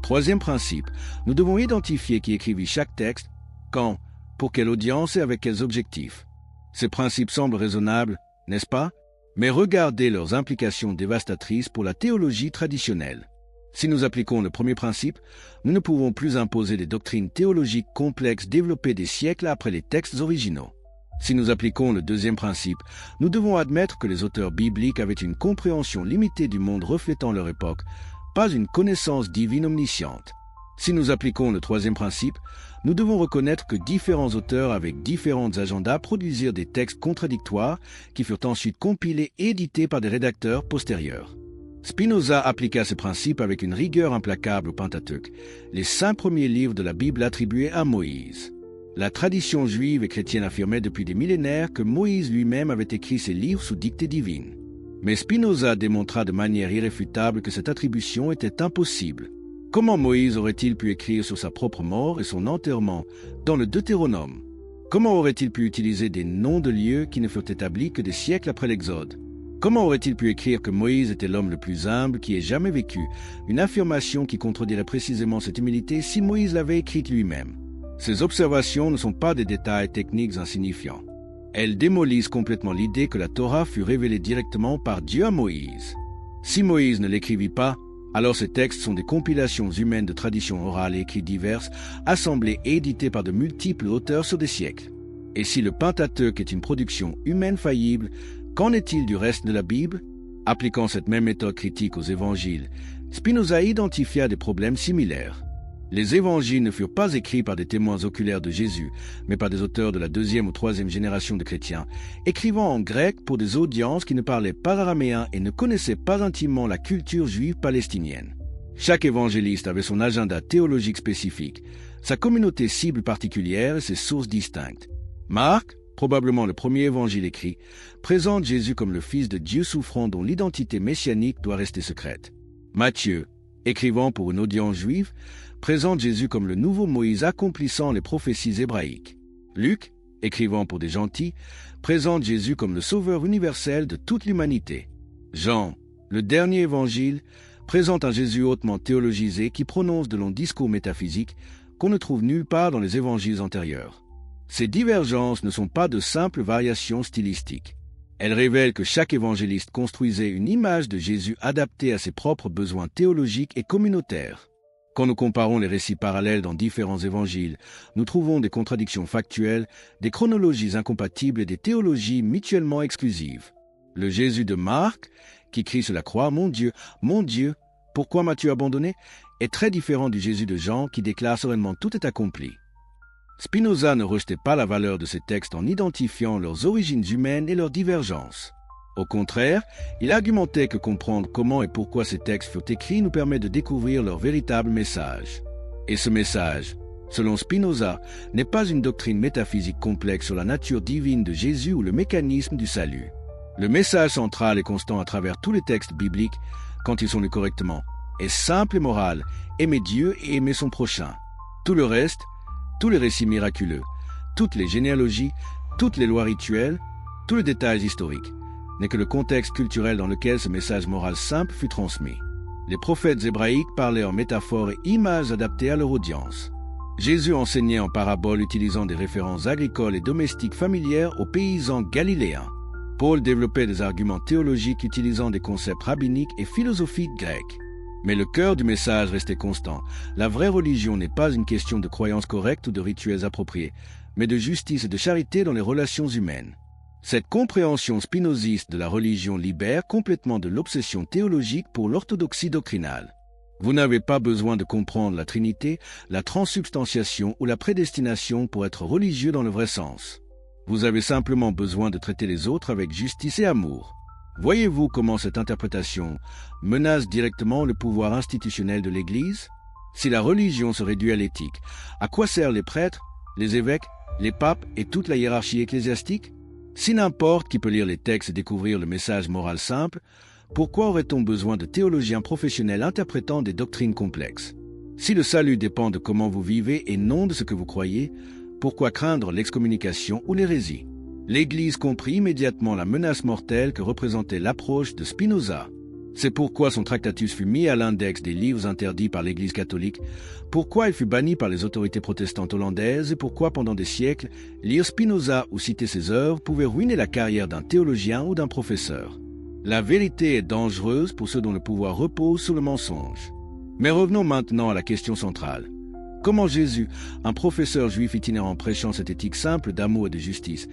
Troisième principe, nous devons identifier qui écrivit chaque texte, quand, pour quelle audience et avec quels objectifs. Ces principes semblent raisonnables, n'est-ce pas? Mais regardez leurs implications dévastatrices pour la théologie traditionnelle. Si nous appliquons le premier principe, nous ne pouvons plus imposer des doctrines théologiques complexes développées des siècles après les textes originaux. Si nous appliquons le deuxième principe, nous devons admettre que les auteurs bibliques avaient une compréhension limitée du monde reflétant leur époque, pas une connaissance divine omnisciente. Si nous appliquons le troisième principe, nous devons reconnaître que différents auteurs avec différents agendas produisirent des textes contradictoires qui furent ensuite compilés et édités par des rédacteurs postérieurs. Spinoza appliqua ce principe avec une rigueur implacable au Pentateuque, les 5 premiers livres de la Bible attribués à Moïse. La tradition juive et chrétienne affirmait depuis des millénaires que Moïse lui-même avait écrit ses livres sous dictée divine. Mais Spinoza démontra de manière irréfutable que cette attribution était impossible. Comment Moïse aurait-il pu écrire sur sa propre mort et son enterrement dans le Deutéronome? Comment aurait-il pu utiliser des noms de lieux qui ne furent établis que des siècles après l'Exode? Comment aurait-il pu écrire que Moïse était l'homme le plus humble qui ait jamais vécu, une affirmation qui contredirait précisément cette humilité si Moïse l'avait écrite lui-même? Ces observations ne sont pas des détails techniques insignifiants. Elles démolissent complètement l'idée que la Torah fut révélée directement par Dieu à Moïse. Si Moïse ne l'écrivit pas, alors ces textes sont des compilations humaines de traditions orales et écrites diverses, assemblées et éditées par de multiples auteurs sur des siècles. Et si le Pentateuque est une production humaine faillible, qu'en est-il du reste de la Bible? Appliquant cette même méthode critique aux évangiles, Spinoza identifia des problèmes similaires. Les évangiles ne furent pas écrits par des témoins oculaires de Jésus, mais par des auteurs de la 2e ou 3e génération de chrétiens, écrivant en grec pour des audiences qui ne parlaient pas araméen et ne connaissaient pas intimement la culture juive palestinienne. Chaque évangéliste avait son agenda théologique spécifique, sa communauté cible particulière et ses sources distinctes. Marc, probablement le premier évangile écrit, présente Jésus comme le Fils de Dieu souffrant dont l'identité messianique doit rester secrète. Matthieu, écrivant pour une audience juive, présente Jésus comme le nouveau Moïse accomplissant les prophéties hébraïques. Luc, écrivant pour des gentils, présente Jésus comme le sauveur universel de toute l'humanité. Jean, le dernier évangile, présente un Jésus hautement théologisé qui prononce de longs discours métaphysiques qu'on ne trouve nulle part dans les évangiles antérieurs. Ces divergences ne sont pas de simples variations stylistiques. Elles révèlent que chaque évangéliste construisait une image de Jésus adaptée à ses propres besoins théologiques et communautaires. Quand nous comparons les récits parallèles dans différents évangiles, nous trouvons des contradictions factuelles, des chronologies incompatibles et des théologies mutuellement exclusives. Le Jésus de Marc, qui crie sur la croix « Mon Dieu, pourquoi m'as-tu abandonné ?» est très différent du Jésus de Jean qui déclare sereinement « Tout est accompli ». Spinoza ne rejetait pas la valeur de ces textes en identifiant leurs origines humaines et leurs divergences. Au contraire, il argumentait que comprendre comment et pourquoi ces textes furent écrits nous permet de découvrir leur véritable message. Et ce message, selon Spinoza, n'est pas une doctrine métaphysique complexe sur la nature divine de Jésus ou le mécanisme du salut. Le message central et constant à travers tous les textes bibliques, quand ils sont lus correctement, est simple et moral, aimer Dieu et aimer son prochain. Tout le reste, tous les récits miraculeux, toutes les généalogies, toutes les lois rituelles, tous les détails historiques, n'est que le contexte culturel dans lequel ce message moral simple fut transmis. Les prophètes hébraïques parlaient en métaphores et images adaptées à leur audience. Jésus enseignait en paraboles utilisant des références agricoles et domestiques familières aux paysans galiléens. Paul développait des arguments théologiques utilisant des concepts rabbiniques et philosophiques grecs. Mais le cœur du message restait constant. La vraie religion n'est pas une question de croyances correctes ou de rituels appropriés, mais de justice et de charité dans les relations humaines. Cette compréhension spinoziste de la religion libère complètement de l'obsession théologique pour l'orthodoxie doctrinale. Vous n'avez pas besoin de comprendre la Trinité, la transsubstantiation ou la prédestination pour être religieux dans le vrai sens. Vous avez simplement besoin de traiter les autres avec justice et amour. Voyez-vous comment cette interprétation menace directement le pouvoir institutionnel de l'Église? Si la religion se réduit à l'éthique, à quoi servent les prêtres, les évêques, les papes et toute la hiérarchie ecclésiastique? Si n'importe qui peut lire les textes et découvrir le message moral simple, pourquoi aurait-on besoin de théologiens professionnels interprétant des doctrines complexes? Si le salut dépend de comment vous vivez et non de ce que vous croyez, pourquoi craindre l'excommunication ou l'hérésie? L'Église comprit immédiatement la menace mortelle que représentait l'approche de Spinoza. C'est pourquoi son Tractatus fut mis à l'index des livres interdits par l'Église catholique, pourquoi il fut banni par les autorités protestantes hollandaises et pourquoi pendant des siècles, lire Spinoza ou citer ses œuvres pouvait ruiner la carrière d'un théologien ou d'un professeur. La vérité est dangereuse pour ceux dont le pouvoir repose sur le mensonge. Mais revenons maintenant à la question centrale. Comment Jésus, un professeur juif itinérant prêchant cette éthique simple d'amour et de justice,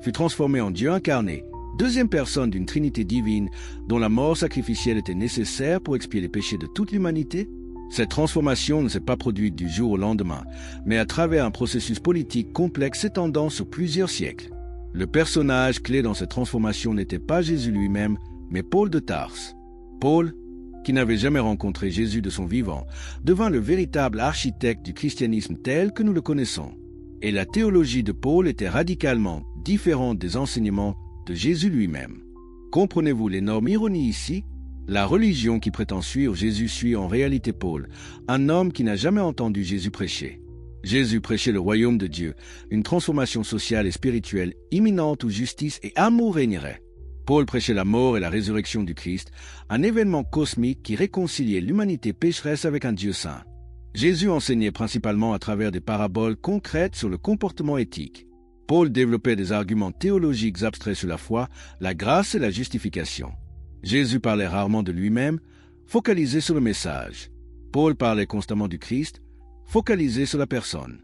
fut transformé en Dieu incarné, deuxième personne d'une Trinité divine dont la mort sacrificielle était nécessaire pour expier les péchés de toute l'humanité? Cette transformation ne s'est pas produite du jour au lendemain, mais à travers un processus politique complexe s'étendant sur plusieurs siècles. Le personnage clé dans cette transformation n'était pas Jésus lui-même, mais Paul de Tarse. Paul, qui n'avait jamais rencontré Jésus de son vivant, devint le véritable architecte du christianisme tel que nous le connaissons. Et la théologie de Paul était radicalement différente des enseignements de Jésus lui-même. Comprenez-vous l'énorme ironie ici? La religion qui prétend suivre Jésus suit en réalité Paul, un homme qui n'a jamais entendu Jésus prêcher. Jésus prêchait le royaume de Dieu, une transformation sociale et spirituelle imminente où justice et amour régneraient. Paul prêchait la mort et la résurrection du Christ, un événement cosmique qui réconciliait l'humanité pécheresse avec un Dieu saint. Jésus enseignait principalement à travers des paraboles concrètes sur le comportement éthique. Paul développait des arguments théologiques abstraits sur la foi, la grâce et la justification. Jésus parlait rarement de lui-même, focalisé sur le message. Paul parlait constamment du Christ, focalisé sur la personne.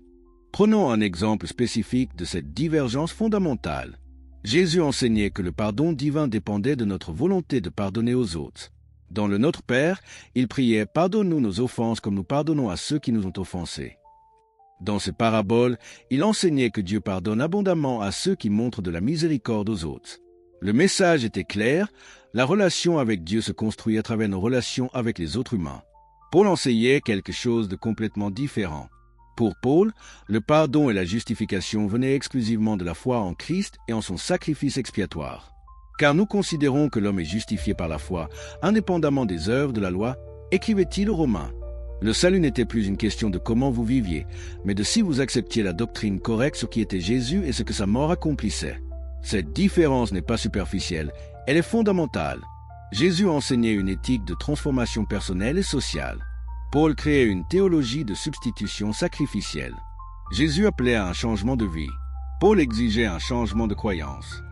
Prenons un exemple spécifique de cette divergence fondamentale. Jésus enseignait que le pardon divin dépendait de notre volonté de pardonner aux autres. Dans le Notre Père, il priait « Pardonne-nous nos offenses comme nous pardonnons à ceux qui nous ont offensés ». Dans ces paraboles, il enseignait que Dieu pardonne abondamment à ceux qui montrent de la miséricorde aux autres. Le message était clair, la relation avec Dieu se construit à travers nos relations avec les autres humains. Paul enseignait quelque chose de complètement différent. Pour Paul, le pardon et la justification venaient exclusivement de la foi en Christ et en son sacrifice expiatoire. Car nous considérons que l'homme est justifié par la foi, indépendamment des œuvres de la loi, écrivait-il aux Romains. Le salut n'était plus une question de comment vous viviez, mais de si vous acceptiez la doctrine correcte sur qui était Jésus et ce que sa mort accomplissait. Cette différence n'est pas superficielle, elle est fondamentale. Jésus enseignait une éthique de transformation personnelle et sociale. Paul créait une théologie de substitution sacrificielle. Jésus appelait à un changement de vie. Paul exigeait un changement de croyance.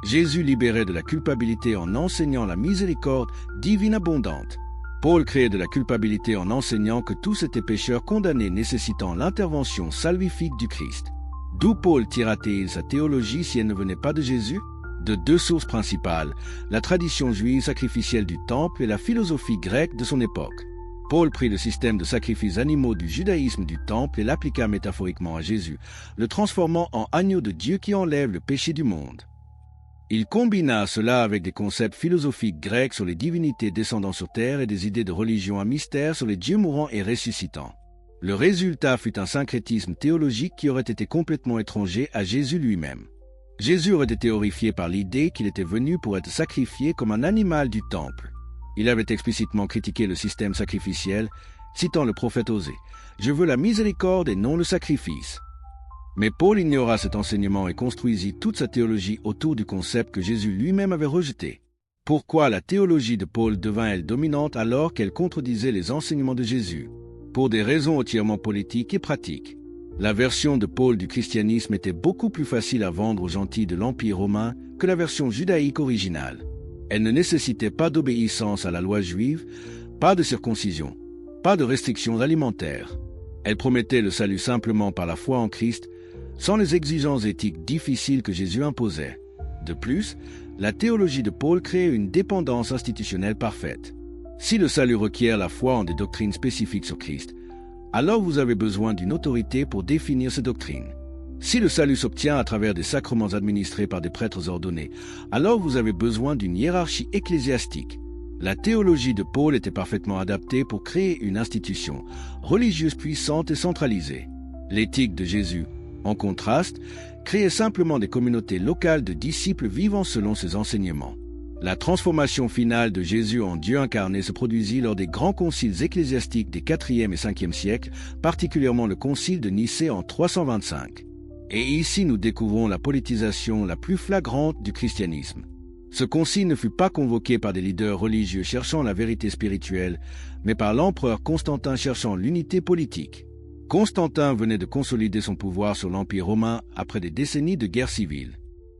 Jésus libérait de la culpabilité en enseignant la miséricorde divine abondante. Paul créait de la culpabilité en enseignant que tous étaient pécheurs condamnés nécessitant l'intervention salvifique du Christ. D'où Paul tira-t-il sa théologie si elle ne venait pas de Jésus? De deux sources principales, la tradition juive sacrificielle du temple et la philosophie grecque de son époque. Paul prit le système de sacrifices animaux du judaïsme du temple et l'appliqua métaphoriquement à Jésus, le transformant en agneau de Dieu qui enlève le péché du monde. Il combina cela avec des concepts philosophiques grecs sur les divinités descendant sur terre et des idées de religion à mystère sur les dieux mourants et ressuscitants. Le résultat fut un syncrétisme théologique qui aurait été complètement étranger à Jésus lui-même. Jésus aurait été horrifié par l'idée qu'il était venu pour être sacrifié comme un animal du temple. Il avait explicitement critiqué le système sacrificiel, citant le prophète Osée « Je veux la miséricorde et non le sacrifice ». Mais Paul ignora cet enseignement et construisit toute sa théologie autour du concept que Jésus lui-même avait rejeté. Pourquoi la théologie de Paul devint-elle dominante alors qu'elle contredisait les enseignements de Jésus? Pour des raisons entièrement politiques et pratiques. La version de Paul du christianisme était beaucoup plus facile à vendre aux gentils de l'Empire romain que la version judaïque originale. Elle ne nécessitait pas d'obéissance à la loi juive, pas de circoncision, pas de restrictions alimentaires. Elle promettait le salut simplement par la foi en Christ, sans les exigences éthiques difficiles que Jésus imposait. De plus, la théologie de Paul créait une dépendance institutionnelle parfaite. Si le salut requiert la foi en des doctrines spécifiques sur Christ, alors vous avez besoin d'une autorité pour définir ces doctrines. Si le salut s'obtient à travers des sacrements administrés par des prêtres ordonnés, alors vous avez besoin d'une hiérarchie ecclésiastique. La théologie de Paul était parfaitement adaptée pour créer une institution religieuse puissante et centralisée. L'éthique de Jésus, en contraste, créait simplement des communautés locales de disciples vivant selon ses enseignements. La transformation finale de Jésus en Dieu incarné se produisit lors des grands conciles ecclésiastiques des 4e et 5e siècles, particulièrement le concile de Nicée en 325. Et ici nous découvrons la politisation la plus flagrante du christianisme. Ce concile ne fut pas convoqué par des leaders religieux cherchant la vérité spirituelle, mais par l'empereur Constantin cherchant l'unité politique. Constantin venait de consolider son pouvoir sur l'Empire romain après des décennies de guerre civile.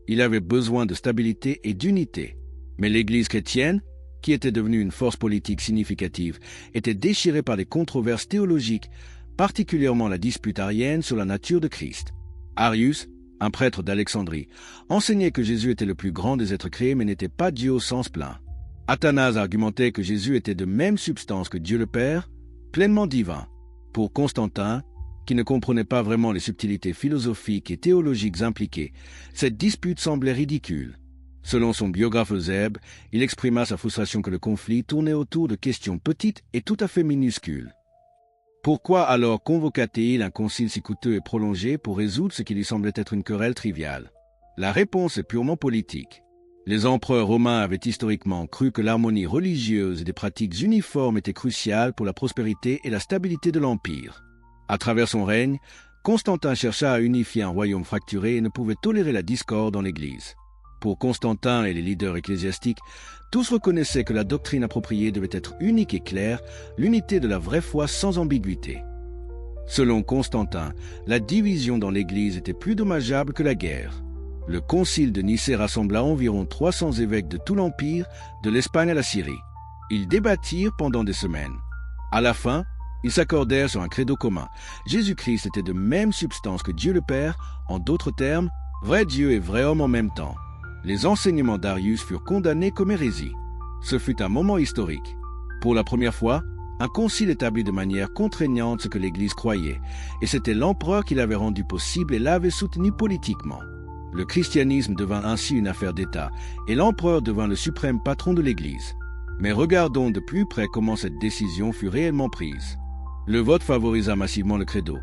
Il avait besoin de stabilité et d'unité. Mais l'Église chrétienne, qui était devenue une force politique significative, était déchirée par des controverses théologiques, particulièrement la dispute arienne sur la nature de Christ. Arius, un prêtre d'Alexandrie, enseignait que Jésus était le plus grand des êtres créés mais n'était pas Dieu au sens plein. Athanase argumentait que Jésus était de même substance que Dieu le Père, pleinement divin. Pour Constantin, qui ne comprenait pas vraiment les subtilités philosophiques et théologiques impliquées, cette dispute semblait ridicule. Selon son biographe Eusèbe, il exprima sa frustration que le conflit tournait autour de questions petites et tout à fait minuscules. Pourquoi alors convoqua-t-il un concile si coûteux et prolongé pour résoudre ce qui lui semblait être une querelle triviale? La réponse est purement politique. Les empereurs romains avaient historiquement cru que l'harmonie religieuse et des pratiques uniformes étaient cruciales pour la prospérité et la stabilité de l'Empire. À travers son règne, Constantin chercha à unifier un royaume fracturé et ne pouvait tolérer la discorde dans l'Église. Pour Constantin et les leaders ecclésiastiques, tous reconnaissaient que la doctrine appropriée devait être unique et claire, l'unité de la vraie foi sans ambiguïté. Selon Constantin, la division dans l'Église était plus dommageable que la guerre. Le concile de Nicée rassembla environ 300 évêques de tout l'Empire, de l'Espagne à la Syrie. Ils débattirent pendant des semaines. À la fin, ils s'accordèrent sur un credo commun. Jésus-Christ était de même substance que Dieu le Père, en d'autres termes, vrai Dieu et vrai homme en même temps. Les enseignements d'Arius furent condamnés comme hérésie. Ce fut un moment historique. Pour la première fois, un concile établit de manière contraignante ce que l'Église croyait, et c'était l'empereur qui l'avait rendu possible et l'avait soutenu politiquement. Le christianisme devint ainsi une affaire d'État, et l'empereur devint le suprême patron de l'Église. Mais regardons de plus près comment cette décision fut réellement prise. Le vote favorisa massivement le credo,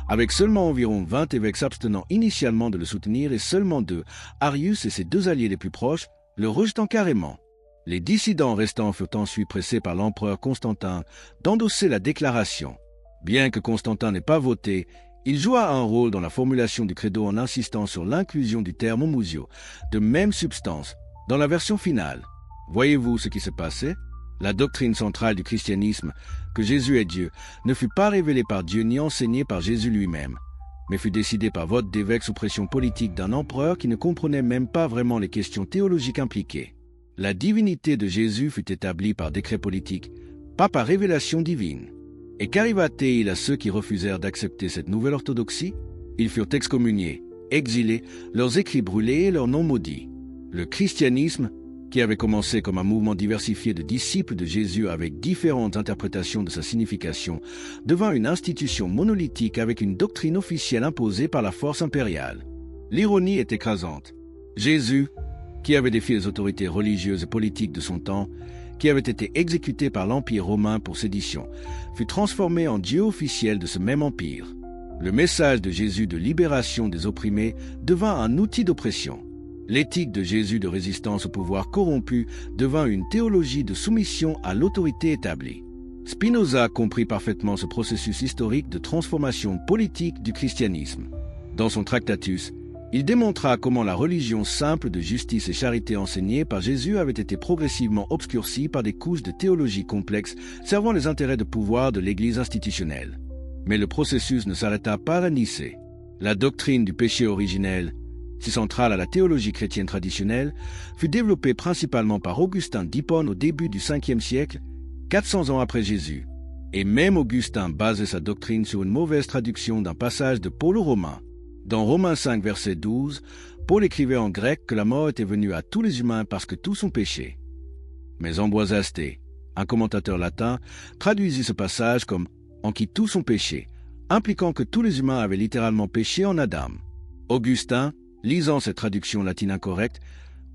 avec seulement environ 20 évêques s'abstenant initialement de le soutenir et seulement 2, Arius et ses 2 alliés les plus proches, le rejetant carrément. Les dissidents restants furent ensuite pressés par l'empereur Constantin d'endosser la déclaration. Bien que Constantin n'ait pas voté, il joua un rôle dans la formulation du credo en insistant sur l'inclusion du terme homousio, de même substance, dans la version finale. Voyez-vous ce qui se passait? La doctrine centrale du christianisme, que Jésus est Dieu, ne fut pas révélée par Dieu ni enseignée par Jésus lui-même, mais fut décidée par vote d'évêques sous pression politique d'un empereur qui ne comprenait même pas vraiment les questions théologiques impliquées. La divinité de Jésus fut établie par décret politique, pas par révélation divine. Et qu'arriva-t-il à ceux qui refusèrent d'accepter cette nouvelle orthodoxie? Ils furent excommuniés, exilés, leurs écrits brûlés et leurs noms maudits. Le christianisme, qui avait commencé comme un mouvement diversifié de disciples de Jésus avec différentes interprétations de sa signification, devint une institution monolithique avec une doctrine officielle imposée par la force impériale. L'ironie est écrasante. Jésus, qui avait défié les autorités religieuses et politiques de son temps, qui avait été exécuté par l'Empire romain pour sédition, fut transformé en Dieu officiel de ce même empire. Le message de Jésus de libération des opprimés devint un outil d'oppression. L'éthique de Jésus de résistance au pouvoir corrompu devint une théologie de soumission à l'autorité établie. Spinoza comprit parfaitement ce processus historique de transformation politique du christianisme. Dans son Tractatus, il démontra comment la religion simple de justice et charité enseignée par Jésus avait été progressivement obscurcie par des couches de théologie complexes servant les intérêts de pouvoir de l'Église institutionnelle. Mais le processus ne s'arrêta pas à Nicée. La doctrine du péché originel, si centrale à la théologie chrétienne traditionnelle, fut développée principalement par Augustin d'Hippone au début du 5e siècle, 400 ans après Jésus. Et même Augustin basait sa doctrine sur une mauvaise traduction d'un passage de Paul aux Romains. Dans Romains 5, verset 12, Paul écrivait en grec que la mort était venue à tous les humains parce que tous ont péché. Mais Ambroise Asté, un commentateur latin, traduisit ce passage comme « en qui tous ont péché », impliquant que tous les humains avaient littéralement péché en Adam. Augustin, lisant cette traduction latine incorrecte,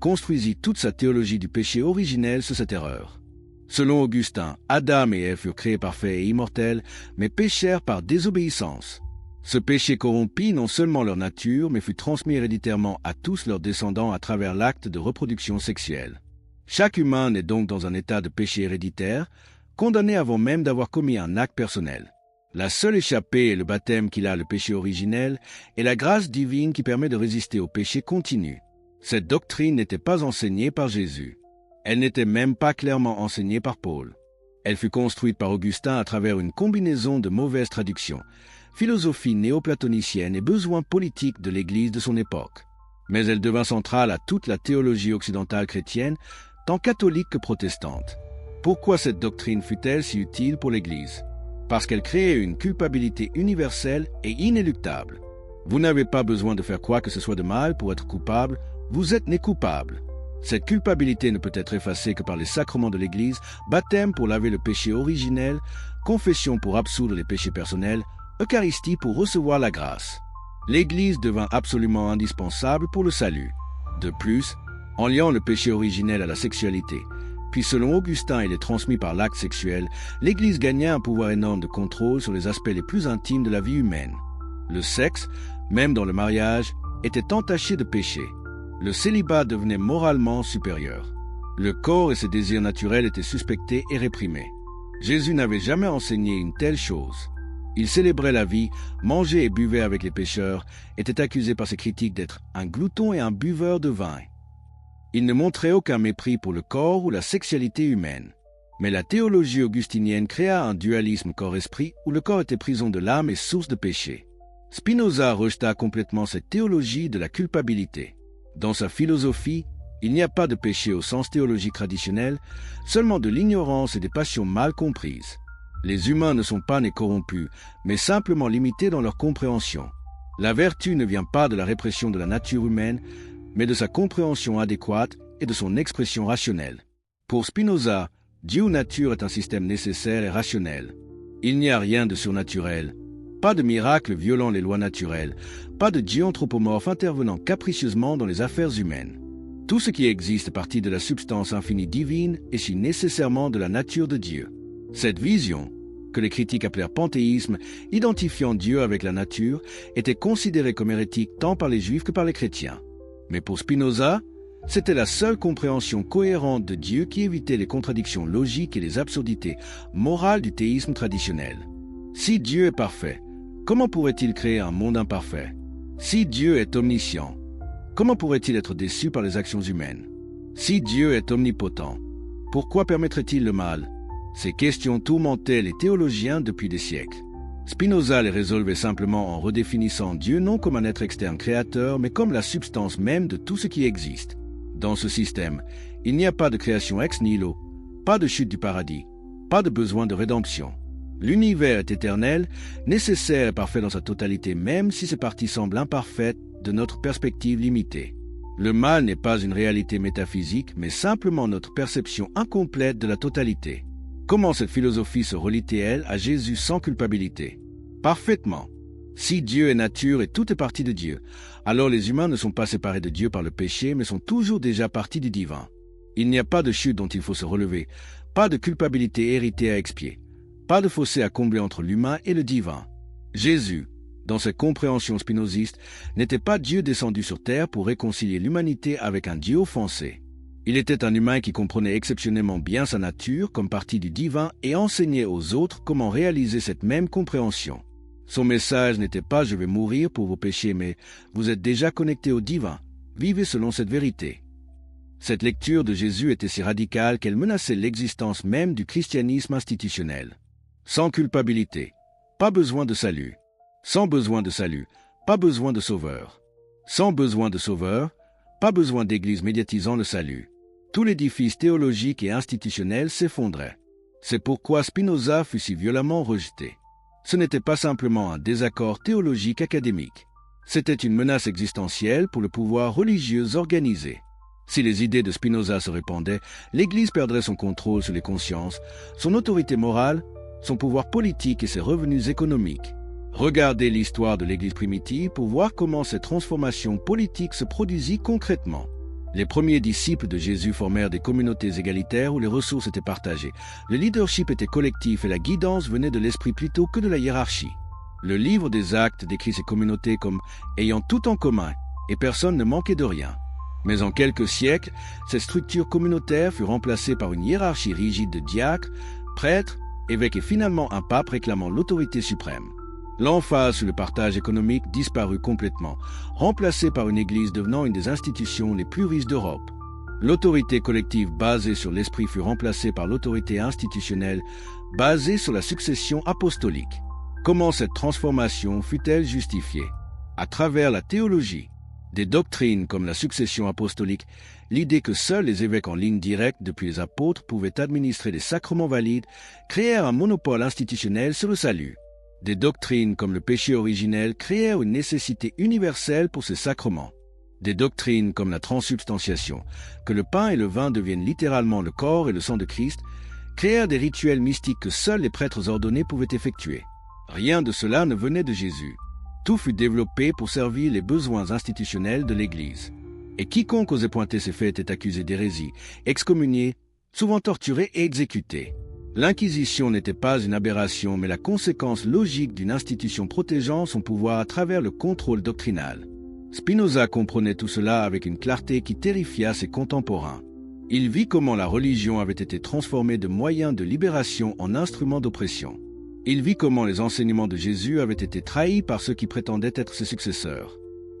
construisit toute sa théologie du péché originel sur cette erreur. Selon Augustin, Adam et Ève furent créés parfaits et immortels, mais péchèrent par désobéissance. Ce péché corrompit non seulement leur nature, mais fut transmis héréditairement à tous leurs descendants à travers l'acte de reproduction sexuelle. Chaque humain naît donc dans un état de péché héréditaire, condamné avant même d'avoir commis un acte personnel. La seule échappée est le baptême qu'il a le péché originel et la grâce divine qui permet de résister au péché continu. Cette doctrine n'était pas enseignée par Jésus. Elle n'était même pas clairement enseignée par Paul. Elle fut construite par Augustin à travers une combinaison de mauvaises traductions, philosophie néoplatonicienne et besoins politiques de l'Église de son époque. Mais elle devint centrale à toute la théologie occidentale chrétienne, tant catholique que protestante. Pourquoi cette doctrine fut-elle si utile pour l'Église? Parce qu'elle créait une culpabilité universelle et inéluctable. Vous n'avez pas besoin de faire quoi que ce soit de mal pour être coupable, vous êtes né coupable. Cette culpabilité ne peut être effacée que par les sacrements de l'Église, baptême pour laver le péché originel, confession pour absoudre les péchés personnels, Eucharistie pour recevoir la grâce. L'Église devint absolument indispensable pour le salut. De plus, en liant le péché originel à la sexualité, puis selon Augustin il est transmis par l'acte sexuel, l'Église gagna un pouvoir énorme de contrôle sur les aspects les plus intimes de la vie humaine. Le sexe, même dans le mariage, était entaché de péché. Le célibat devenait moralement supérieur. Le corps et ses désirs naturels étaient suspectés et réprimés. Jésus n'avait jamais enseigné une telle chose. Il célébrait la vie, mangeait et buvait avec les pécheurs, était accusé par ses critiques d'être un glouton et un buveur de vin. Il ne montrait aucun mépris pour le corps ou la sexualité humaine. Mais la théologie augustinienne créa un dualisme corps-esprit où le corps était prison de l'âme et source de péché. Spinoza rejeta complètement cette théologie de la culpabilité. Dans sa philosophie, il n'y a pas de péché au sens théologique traditionnel, seulement de l'ignorance et des passions mal comprises. Les humains ne sont pas nés corrompus, mais simplement limités dans leur compréhension. La vertu ne vient pas de la répression de la nature humaine, mais de sa compréhension adéquate et de son expression rationnelle. Pour Spinoza, Dieu ou nature est un système nécessaire et rationnel. Il n'y a rien de surnaturel, pas de miracle violant les lois naturelles, pas de Dieu anthropomorphe intervenant capricieusement dans les affaires humaines. Tout ce qui existe à partir de la substance infinie divine est si nécessairement de la nature de Dieu. Cette vision, que les critiques appelèrent panthéisme, identifiant Dieu avec la nature, était considérée comme hérétique tant par les Juifs que par les chrétiens. Mais pour Spinoza, c'était la seule compréhension cohérente de Dieu qui évitait les contradictions logiques et les absurdités morales du théisme traditionnel. Si Dieu est parfait, comment pourrait-il créer un monde imparfait? Si Dieu est omniscient, comment pourrait-il être déçu par les actions humaines? Si Dieu est omnipotent, pourquoi permettrait-il le mal? Ces questions tourmentaient les théologiens depuis des siècles. Spinoza les résolvait simplement en redéfinissant Dieu non comme un être externe créateur, mais comme la substance même de tout ce qui existe. Dans ce système, il n'y a pas de création ex nihilo, pas de chute du paradis, pas de besoin de rédemption. L'univers est éternel, nécessaire et parfait dans sa totalité, même si ses parties semblent imparfaites de notre perspective limitée. Le mal n'est pas une réalité métaphysique, mais simplement notre perception incomplète de la totalité. Comment cette philosophie se relie-t-elle à Jésus sans culpabilité? Parfaitement. Si Dieu est nature et tout est partie de Dieu, alors les humains ne sont pas séparés de Dieu par le péché, mais sont toujours déjà partis du divin. Il n'y a pas de chute dont il faut se relever, pas de culpabilité héritée à expier, pas de fossé à combler entre l'humain et le divin. Jésus, dans cette compréhension spinoziste, n'était pas Dieu descendu sur terre pour réconcilier l'humanité avec un Dieu offensé. Il était un humain qui comprenait exceptionnellement bien sa nature comme partie du divin et enseignait aux autres comment réaliser cette même compréhension. Son message n'était pas « je vais mourir pour vos péchés », mais « vous êtes déjà connectés au divin, vivez selon cette vérité ». Cette lecture de Jésus était si radicale qu'elle menaçait l'existence même du christianisme institutionnel. Sans culpabilité, pas besoin de salut. Sans besoin de salut, pas besoin de sauveur. Sans besoin de sauveur, pas besoin d'église médiatisant le salut. Tout l'édifice théologique et institutionnel s'effondrait. C'est pourquoi Spinoza fut si violemment rejeté. Ce n'était pas simplement un désaccord théologique académique. C'était une menace existentielle pour le pouvoir religieux organisé. Si les idées de Spinoza se répandaient, l'Église perdrait son contrôle sur les consciences, son autorité morale, son pouvoir politique et ses revenus économiques. Regardez l'histoire de l'Église primitive pour voir comment cette transformation politique se produisit concrètement. Les premiers disciples de Jésus formèrent des communautés égalitaires où les ressources étaient partagées. Le leadership était collectif et la guidance venait de l'esprit plutôt que de la hiérarchie. Le livre des Actes décrit ces communautés comme ayant tout en commun et personne ne manquait de rien. Mais en quelques siècles, cette structure communautaire fut remplacée par une hiérarchie rigide de diacres, prêtres, évêques et finalement un pape réclamant l'autorité suprême. L'emphase sur le partage économique disparut complètement, remplacée par une église devenant une des institutions les plus riches d'Europe. L'autorité collective basée sur l'esprit fut remplacée par l'autorité institutionnelle basée sur la succession apostolique. Comment cette transformation fut-elle justifiée? À travers la théologie. Des doctrines comme la succession apostolique, l'idée que seuls les évêques en ligne directe depuis les apôtres pouvaient administrer des sacrements valides, créèrent un monopole institutionnel sur le salut. Des doctrines comme le péché originel créèrent une nécessité universelle pour ces sacrements. Des doctrines comme la transsubstantiation, que le pain et le vin deviennent littéralement le corps et le sang de Christ, créèrent des rituels mystiques que seuls les prêtres ordonnés pouvaient effectuer. Rien de cela ne venait de Jésus. Tout fut développé pour servir les besoins institutionnels de l'Église. Et quiconque osait pointer ces faits était accusé d'hérésie, excommunié, souvent torturé et exécuté. L'Inquisition n'était pas une aberration, mais la conséquence logique d'une institution protégeant son pouvoir à travers le contrôle doctrinal. Spinoza comprenait tout cela avec une clarté qui terrifia ses contemporains. Il vit comment la religion avait été transformée de moyen de libération en instrument d'oppression. Il vit comment les enseignements de Jésus avaient été trahis par ceux qui prétendaient être ses successeurs.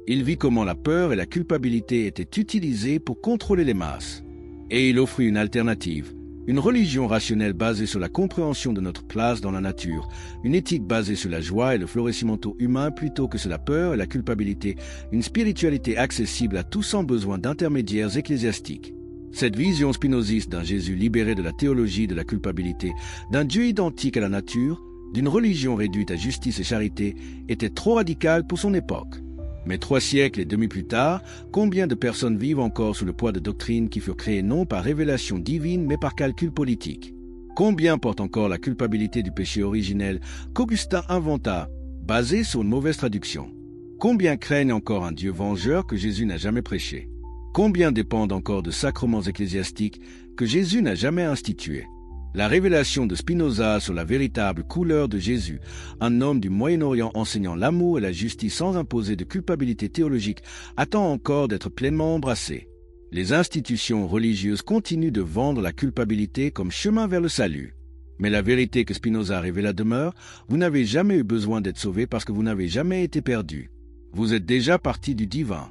Il vit comment la peur et la culpabilité étaient utilisées pour contrôler les masses. Et il offrit une alternative. Une religion rationnelle basée sur la compréhension de notre place dans la nature, une éthique basée sur la joie et le florissimento humain plutôt que sur la peur et la culpabilité, une spiritualité accessible à tous sans besoin d'intermédiaires ecclésiastiques. Cette vision spinoziste d'un Jésus libéré de la théologie de la culpabilité, d'un Dieu identique à la nature, d'une religion réduite à justice et charité, était trop radicale pour son époque. Mais 3 siècles et demi plus tard, combien de personnes vivent encore sous le poids de doctrines qui furent créées non par révélation divine mais par calcul politique? Combien portent encore la culpabilité du péché originel qu'Augustin inventa, basé sur une mauvaise traduction? Combien craignent encore un Dieu vengeur que Jésus n'a jamais prêché? Combien dépendent encore de sacrements ecclésiastiques que Jésus n'a jamais institués? La révélation de Spinoza sur la véritable couleur de Jésus, un homme du Moyen-Orient enseignant l'amour et la justice sans imposer de culpabilité théologique, attend encore d'être pleinement embrassée. Les institutions religieuses continuent de vendre la culpabilité comme chemin vers le salut. Mais la vérité que Spinoza révéla demeure, vous n'avez jamais eu besoin d'être sauvé parce que vous n'avez jamais été perdu. Vous êtes déjà parti du divin.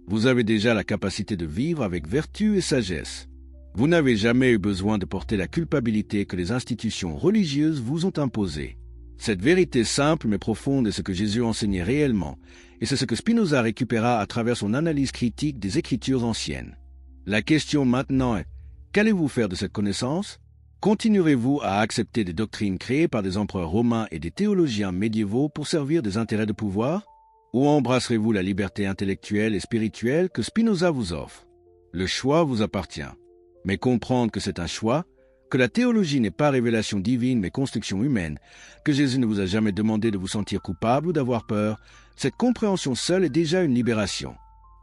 Vous avez déjà la capacité de vivre avec vertu et sagesse. Vous n'avez jamais eu besoin de porter la culpabilité que les institutions religieuses vous ont imposée. Cette vérité simple mais profonde est ce que Jésus enseignait réellement, et c'est ce que Spinoza récupéra à travers son analyse critique des Écritures anciennes. La question maintenant est, qu'allez-vous faire de cette connaissance? Continuerez-vous à accepter des doctrines créées par des empereurs romains et des théologiens médiévaux pour servir des intérêts de pouvoir? Ou embrasserez-vous la liberté intellectuelle et spirituelle que Spinoza vous offre? Le choix vous appartient. Mais comprendre que c'est un choix, que la théologie n'est pas révélation divine mais construction humaine, que Jésus ne vous a jamais demandé de vous sentir coupable ou d'avoir peur, cette compréhension seule est déjà une libération.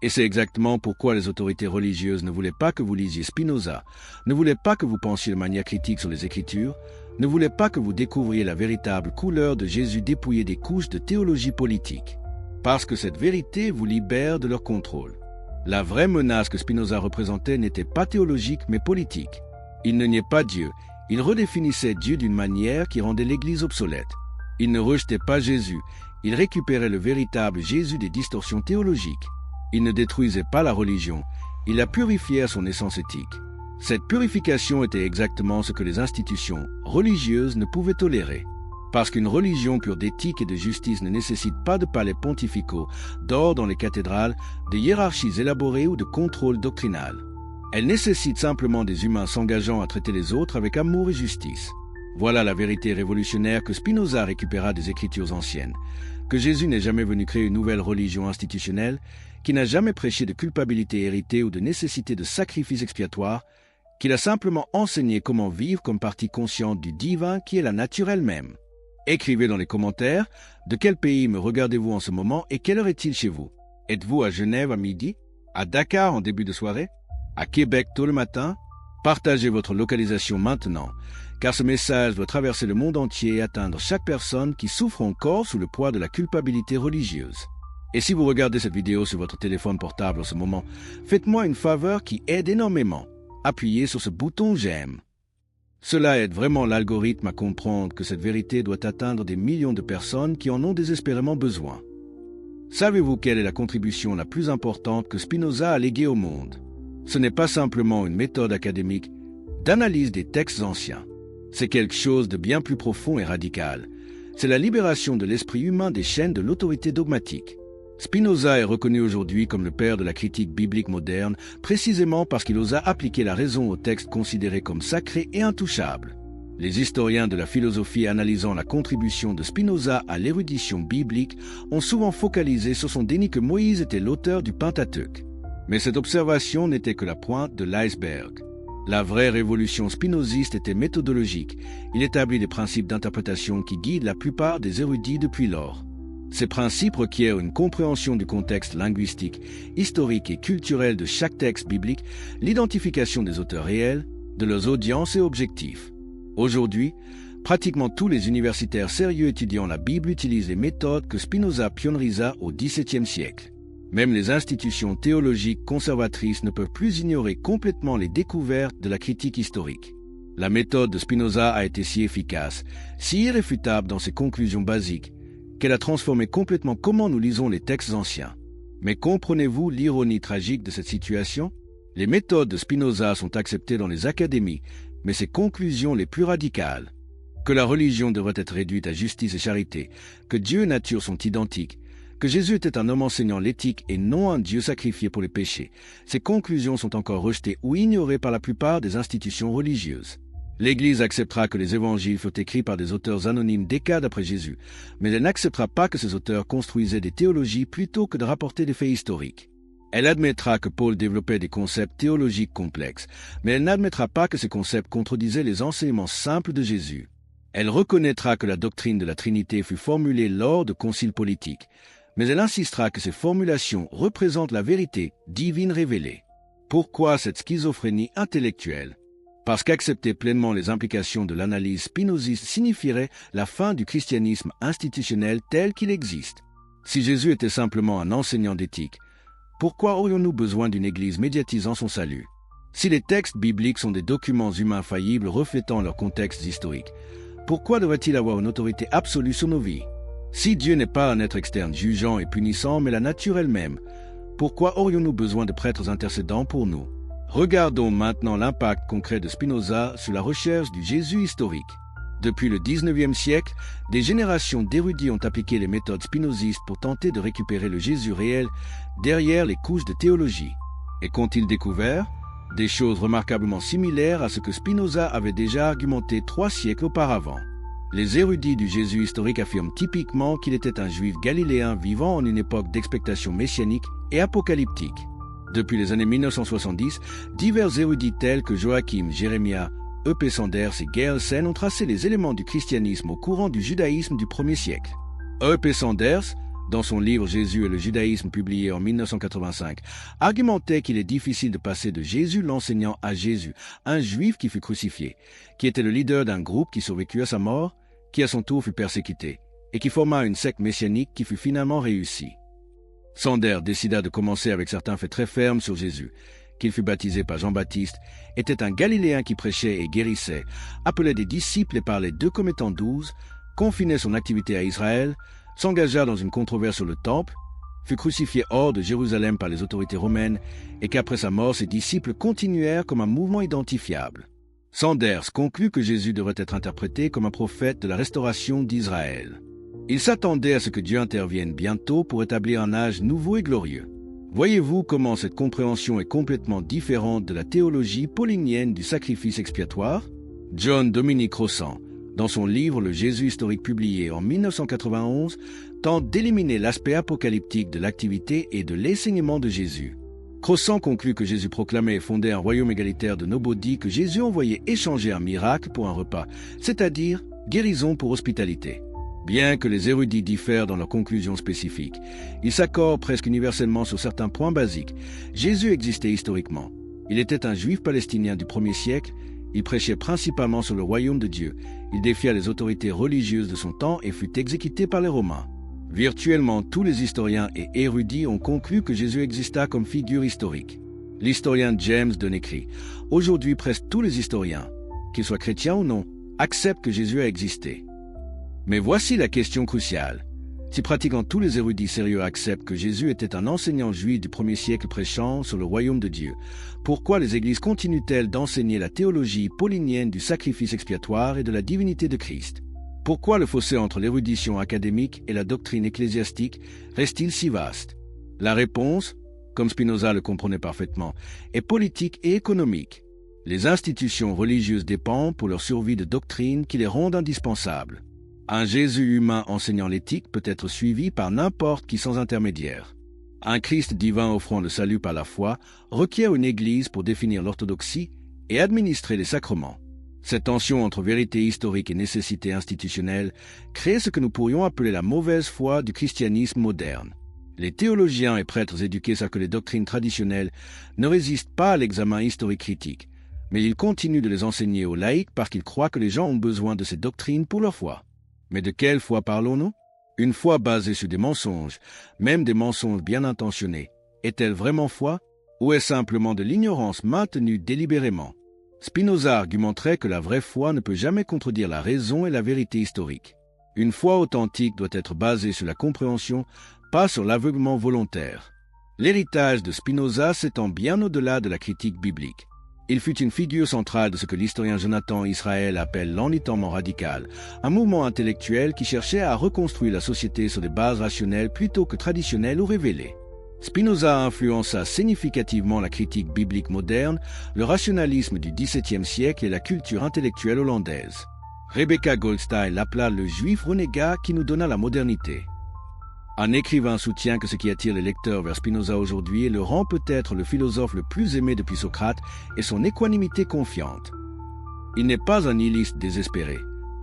Et c'est exactement pourquoi les autorités religieuses ne voulaient pas que vous lisiez Spinoza, ne voulaient pas que vous pensiez de manière critique sur les Écritures, ne voulaient pas que vous découvriez la véritable couleur de Jésus dépouillé des couches de théologie politique. Parce que cette vérité vous libère de leur contrôle. La vraie menace que Spinoza représentait n'était pas théologique mais politique. Il ne niait pas Dieu, il redéfinissait Dieu d'une manière qui rendait l'Église obsolète. Il ne rejetait pas Jésus, il récupérait le véritable Jésus des distorsions théologiques. Il ne détruisait pas la religion, il la purifiait à son essence éthique. Cette purification était exactement ce que les institutions religieuses ne pouvaient tolérer. Parce qu'une religion pure d'éthique et de justice ne nécessite pas de palais pontificaux, d'or dans les cathédrales, de hiérarchies élaborées ou de contrôle doctrinal. Elle nécessite simplement des humains s'engageant à traiter les autres avec amour et justice. Voilà la vérité révolutionnaire que Spinoza récupéra des Écritures anciennes. Que Jésus n'est jamais venu créer une nouvelle religion institutionnelle, qui n'a jamais prêché de culpabilité héritée ou de nécessité de sacrifice expiatoire, qu'il a simplement enseigné comment vivre comme partie consciente du divin qui est la nature elle-même. Écrivez dans les commentaires de quel pays me regardez-vous en ce moment et quelle heure est-il chez vous. Êtes-vous à Genève à midi, à Dakar en début de soirée, à Québec tôt le matin? Partagez votre localisation maintenant, car ce message doit traverser le monde entier et atteindre chaque personne qui souffre encore sous le poids de la culpabilité religieuse. Et si vous regardez cette vidéo sur votre téléphone portable en ce moment, faites-moi une faveur qui aide énormément. Appuyez sur ce bouton « J'aime ». Cela aide vraiment l'algorithme à comprendre que cette vérité doit atteindre des millions de personnes qui en ont désespérément besoin. Savez-vous quelle est la contribution la plus importante que Spinoza a léguée au monde? Ce n'est pas simplement une méthode académique d'analyse des textes anciens. C'est quelque chose de bien plus profond et radical. C'est la libération de l'esprit humain des chaînes de l'autorité dogmatique. Spinoza est reconnu aujourd'hui comme le père de la critique biblique moderne, précisément parce qu'il osa appliquer la raison aux textes considérés comme sacrés et intouchables. Les historiens de la philosophie analysant la contribution de Spinoza à l'érudition biblique ont souvent focalisé sur son déni que Moïse était l'auteur du Pentateuque. Mais cette observation n'était que la pointe de l'iceberg. La vraie révolution spinoziste était méthodologique. Il établit des principes d'interprétation qui guident la plupart des érudits depuis lors. Ces principes requièrent une compréhension du contexte linguistique, historique et culturel de chaque texte biblique, l'identification des auteurs réels, de leurs audiences et objectifs. Aujourd'hui, pratiquement tous les universitaires sérieux étudiant la Bible utilisent les méthodes que Spinoza pionnerisa au XVIIe siècle. Même les institutions théologiques conservatrices ne peuvent plus ignorer complètement les découvertes de la critique historique. La méthode de Spinoza a été si efficace, si irréfutable dans ses conclusions basiques, qu'elle a transformé complètement comment nous lisons les textes anciens. Mais comprenez-vous l'ironie tragique de cette situation? Les méthodes de Spinoza sont acceptées dans les académies, mais ses conclusions les plus radicales, que la religion devrait être réduite à justice et charité, que Dieu et nature sont identiques, que Jésus était un homme enseignant l'éthique et non un Dieu sacrifié pour les péchés, ces conclusions sont encore rejetées ou ignorées par la plupart des institutions religieuses. L'Église acceptera que les évangiles furent écrits par des auteurs anonymes décades après Jésus, mais elle n'acceptera pas que ces auteurs construisaient des théologies plutôt que de rapporter des faits historiques. Elle admettra que Paul développait des concepts théologiques complexes, mais elle n'admettra pas que ces concepts contredisaient les enseignements simples de Jésus. Elle reconnaîtra que la doctrine de la Trinité fut formulée lors de conciles politiques, mais elle insistera que ces formulations représentent la vérité divine révélée. Pourquoi cette schizophrénie intellectuelle? Parce qu'accepter pleinement les implications de l'analyse spinoziste signifierait la fin du christianisme institutionnel tel qu'il existe. Si Jésus était simplement un enseignant d'éthique, pourquoi aurions-nous besoin d'une Église médiatisant son salut? Si les textes bibliques sont des documents humains faillibles reflétant leur contexte historique, pourquoi devrait-il avoir une autorité absolue sur nos vies? Si Dieu n'est pas un être externe jugeant et punissant, mais la nature elle-même, pourquoi aurions-nous besoin de prêtres intercédants pour nous? Regardons maintenant l'impact concret de Spinoza sur la recherche du Jésus historique. Depuis le XIXe siècle, des générations d'érudits ont appliqué les méthodes spinozistes pour tenter de récupérer le Jésus réel derrière les couches de théologie. Et qu'ont-ils découvert? Des choses remarquablement similaires à ce que Spinoza avait déjà argumenté 3 siècles auparavant. Les érudits du Jésus historique affirment typiquement qu'il était un juif galiléen vivant en une époque d'expectation messianique et apocalyptique. Depuis les années 1970, divers érudits tels que Joachim Jeremiah, E.P. Sanders et Gersen ont tracé les éléments du christianisme au courant du judaïsme du 1er siècle. E.P. Sanders, dans son livre Jésus et le judaïsme publié en 1985, argumentait qu'il est difficile de passer de Jésus l'enseignant à Jésus, un juif qui fut crucifié, qui était le leader d'un groupe qui survécut à sa mort, qui à son tour fut persécuté, et qui forma une secte messianique qui fut finalement réussie. Sanders décida de commencer avec certains faits très fermes sur Jésus, qu'il fut baptisé par Jean-Baptiste, était un Galiléen qui prêchait et guérissait, appelait des disciples et parlait d'eux comme étant 12, confinait son activité à Israël, s'engagea dans une controverse sur le temple, fut crucifié hors de Jérusalem par les autorités romaines et qu'après sa mort, ses disciples continuèrent comme un mouvement identifiable. Sanders conclut que Jésus devrait être interprété comme un prophète de la restauration d'Israël. Il s'attendait à ce que Dieu intervienne bientôt pour établir un âge nouveau et glorieux. Voyez-vous comment cette compréhension est complètement différente de la théologie paulinienne du sacrifice expiatoire? John Dominic Crossan, dans son livre Le Jésus historique publié en 1991, tente d'éliminer l'aspect apocalyptique de l'activité et de l'enseignement de Jésus. Crossan conclut que Jésus proclamait et fondait un royaume égalitaire de nobody, que Jésus envoyait échanger un miracle pour un repas, c'est-à-dire guérison pour hospitalité. Bien que les érudits diffèrent dans leurs conclusions spécifiques, ils s'accordent presque universellement sur certains points basiques. Jésus existait historiquement. Il était un juif palestinien du 1er siècle. Il prêchait principalement sur le royaume de Dieu. Il défia les autorités religieuses de son temps et fut exécuté par les Romains. Virtuellement tous les historiens et érudits ont conclu que Jésus exista comme figure historique. L'historien James Dunn écrit « Aujourd'hui, presque tous les historiens, qu'ils soient chrétiens ou non, acceptent que Jésus a existé. » Mais voici la question cruciale. Si pratiquement tous les érudits sérieux acceptent que Jésus était un enseignant juif du 1er siècle prêchant sur le royaume de Dieu, pourquoi les églises continuent-elles d'enseigner la théologie paulinienne du sacrifice expiatoire et de la divinité de Christ? Pourquoi le fossé entre l'érudition académique et la doctrine ecclésiastique reste-t-il si vaste? La réponse, comme Spinoza le comprenait parfaitement, est politique et économique. Les institutions religieuses dépendent pour leur survie de doctrines qui les rendent indispensables. Un Jésus humain enseignant l'éthique peut être suivi par n'importe qui sans intermédiaire. Un Christ divin offrant le salut par la foi requiert une Église pour définir l'orthodoxie et administrer les sacrements. Cette tension entre vérité historique et nécessité institutionnelle crée ce que nous pourrions appeler la mauvaise foi du christianisme moderne. Les théologiens et prêtres éduqués savent que les doctrines traditionnelles ne résistent pas à l'examen historique critique, mais ils continuent de les enseigner aux laïcs parce qu'ils croient que les gens ont besoin de ces doctrines pour leur foi. Mais de quelle foi parlons-nous? Une foi basée sur des mensonges, même des mensonges bien intentionnés, est-elle vraiment foi ou est simplement de l'ignorance maintenue délibérément? Spinoza argumenterait que la vraie foi ne peut jamais contredire la raison et la vérité historique. Une foi authentique doit être basée sur la compréhension, pas sur l'aveuglement volontaire. L'héritage de Spinoza s'étend bien au-delà de la critique biblique. Il fut une figure centrale de ce que l'historien Jonathan Israel appelle l'enlightennement radical, un mouvement intellectuel qui cherchait à reconstruire la société sur des bases rationnelles plutôt que traditionnelles ou révélées. Spinoza influença significativement la critique biblique moderne, le rationalisme du XVIIe siècle et la culture intellectuelle hollandaise. Rebecca Goldstein l'appela le juif renégat qui nous donna la modernité. Un écrivain soutient que ce qui attire les lecteurs vers Spinoza aujourd'hui et le rend peut-être le philosophe le plus aimé depuis Socrate est son équanimité confiante. Il n'est pas un nihiliste désespéré,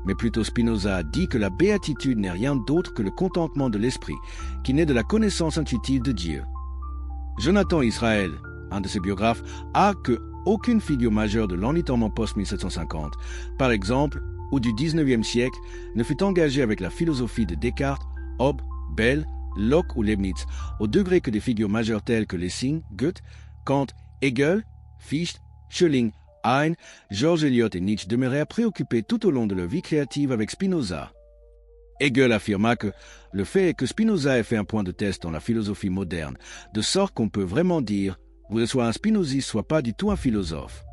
mais plutôt Spinoza dit que la béatitude n'est rien d'autre que le contentement de l'esprit, qui naît de la connaissance intuitive de Dieu. Jonathan Israel, un de ses biographes, a que aucune figure majeure de l'enlightennement post-1750, par exemple, ou du XIXe siècle, ne fut engagée avec la philosophie de Descartes, Hobbes, Bell, Locke ou Leibniz, au degré que des figures majeures telles que Lessing, Goethe, Kant, Hegel, Fichte, Schelling, Heine, George Eliot et Nietzsche demeurèrent préoccupés tout au long de leur vie créative avec Spinoza. Hegel affirma que le fait est que Spinoza ait fait un point de test dans la philosophie moderne, de sorte qu'on peut vraiment dire « vous êtes soit un spinoziste, soit pas du tout un philosophe ».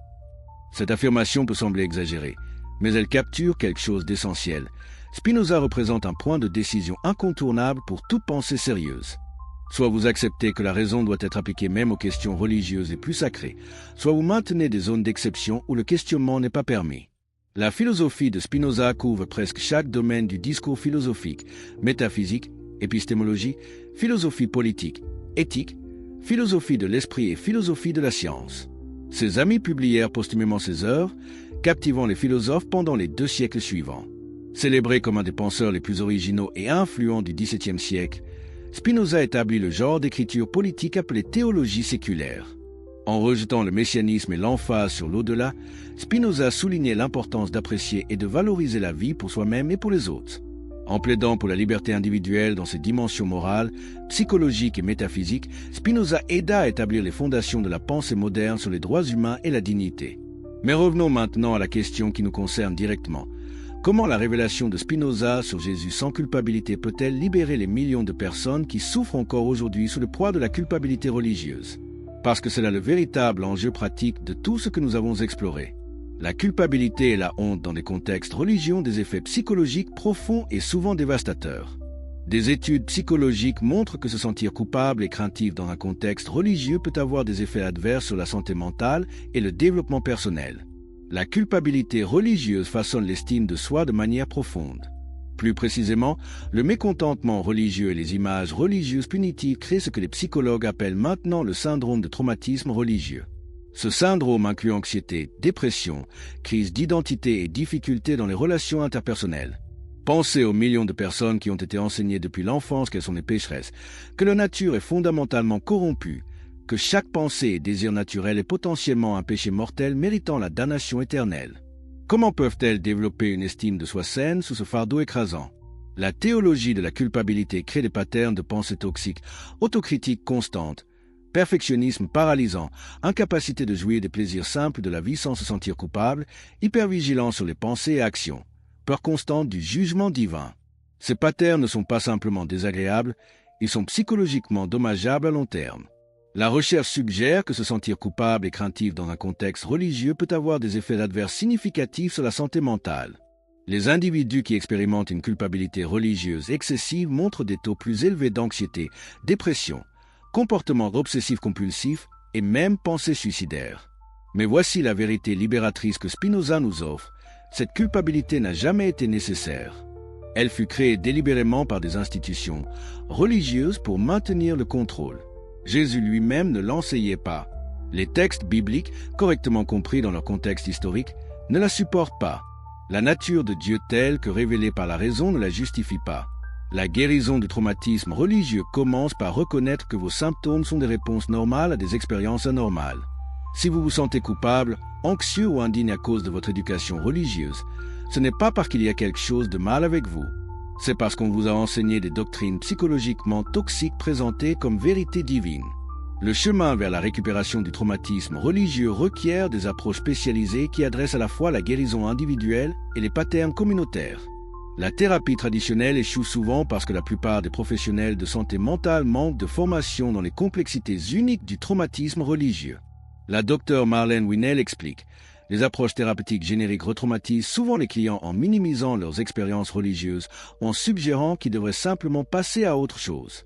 Cette affirmation peut sembler exagérée, mais elle capture quelque chose d'essentiel. Spinoza représente un point de décision incontournable pour toute pensée sérieuse. Soit vous acceptez que la raison doit être appliquée même aux questions religieuses et plus sacrées, soit vous maintenez des zones d'exception où le questionnement n'est pas permis. La philosophie de Spinoza couvre presque chaque domaine du discours philosophique, métaphysique, épistémologie, philosophie politique, éthique, philosophie de l'esprit et philosophie de la science. Ses amis publièrent posthumément ses œuvres, captivant les philosophes pendant les 2 siècles suivants. Célébré comme un des penseurs les plus originaux et influents du XVIIe siècle, Spinoza établit le genre d'écriture politique appelé théologie séculaire. En rejetant le messianisme et l'emphase sur l'au-delà, Spinoza soulignait l'importance d'apprécier et de valoriser la vie pour soi-même et pour les autres. En plaidant pour la liberté individuelle dans ses dimensions morales, psychologiques et métaphysiques, Spinoza aida à établir les fondations de la pensée moderne sur les droits humains et la dignité. Mais revenons maintenant à la question qui nous concerne directement. Comment la révélation de Spinoza sur Jésus sans culpabilité peut-elle libérer les millions de personnes qui souffrent encore aujourd'hui sous le poids de la culpabilité religieuse? Parce que c'est là le véritable enjeu pratique de tout ce que nous avons exploré. La culpabilité et la honte dans des contextes religieux ont des effets psychologiques profonds et souvent dévastateurs. Des études psychologiques montrent que se sentir coupable et craintif dans un contexte religieux peut avoir des effets adverses sur la santé mentale et le développement personnel. La culpabilité religieuse façonne l'estime de soi de manière profonde. Plus précisément, le mécontentement religieux et les images religieuses punitives créent ce que les psychologues appellent maintenant le syndrome de traumatisme religieux. Ce syndrome inclut anxiété, dépression, crise d'identité et difficultés dans les relations interpersonnelles. Pensez aux millions de personnes qui ont été enseignées depuis l'enfance qu'elles sont des pécheresses, que leur nature est fondamentalement corrompue, que chaque pensée et désir naturel est potentiellement un péché mortel méritant la damnation éternelle. Comment peuvent-elles développer une estime de soi saine sous ce fardeau écrasant? La théologie de la culpabilité crée des patterns de pensée toxiques, autocritique constante, perfectionnisme paralysant, incapacité de jouir des plaisirs simples de la vie sans se sentir coupable, hypervigilance sur les pensées et actions, peur constante du jugement divin. Ces patterns ne sont pas simplement désagréables, ils sont psychologiquement dommageables à long terme. La recherche suggère que se sentir coupable et craintif dans un contexte religieux peut avoir des effets adverses significatifs sur la santé mentale. Les individus qui expérimentent une culpabilité religieuse excessive montrent des taux plus élevés d'anxiété, dépression, comportements obsessifs-compulsifs et même pensées suicidaires. Mais voici la vérité libératrice que Spinoza nous offre. Cette culpabilité n'a jamais été nécessaire. Elle fut créée délibérément par des institutions religieuses pour maintenir le contrôle. Jésus lui-même ne l'enseignait pas. Les textes bibliques, correctement compris dans leur contexte historique, ne la supportent pas. La nature de Dieu telle que révélée par la raison ne la justifie pas. La guérison du traumatisme religieux commence par reconnaître que vos symptômes sont des réponses normales à des expériences anormales. Si vous vous sentez coupable, anxieux ou indigne à cause de votre éducation religieuse, ce n'est pas parce qu'il y a quelque chose de mal avec vous. C'est parce qu'on vous a enseigné des doctrines psychologiquement toxiques présentées comme vérité divine. Le chemin vers la récupération du traumatisme religieux requiert des approches spécialisées qui adressent à la fois la guérison individuelle et les patterns communautaires. La thérapie traditionnelle échoue souvent parce que la plupart des professionnels de santé mentale manquent de formation dans les complexités uniques du traumatisme religieux. La docteure Marlene Winell explique: les approches thérapeutiques génériques retraumatisent souvent les clients en minimisant leurs expériences religieuses ou en suggérant qu'ils devraient simplement passer à autre chose.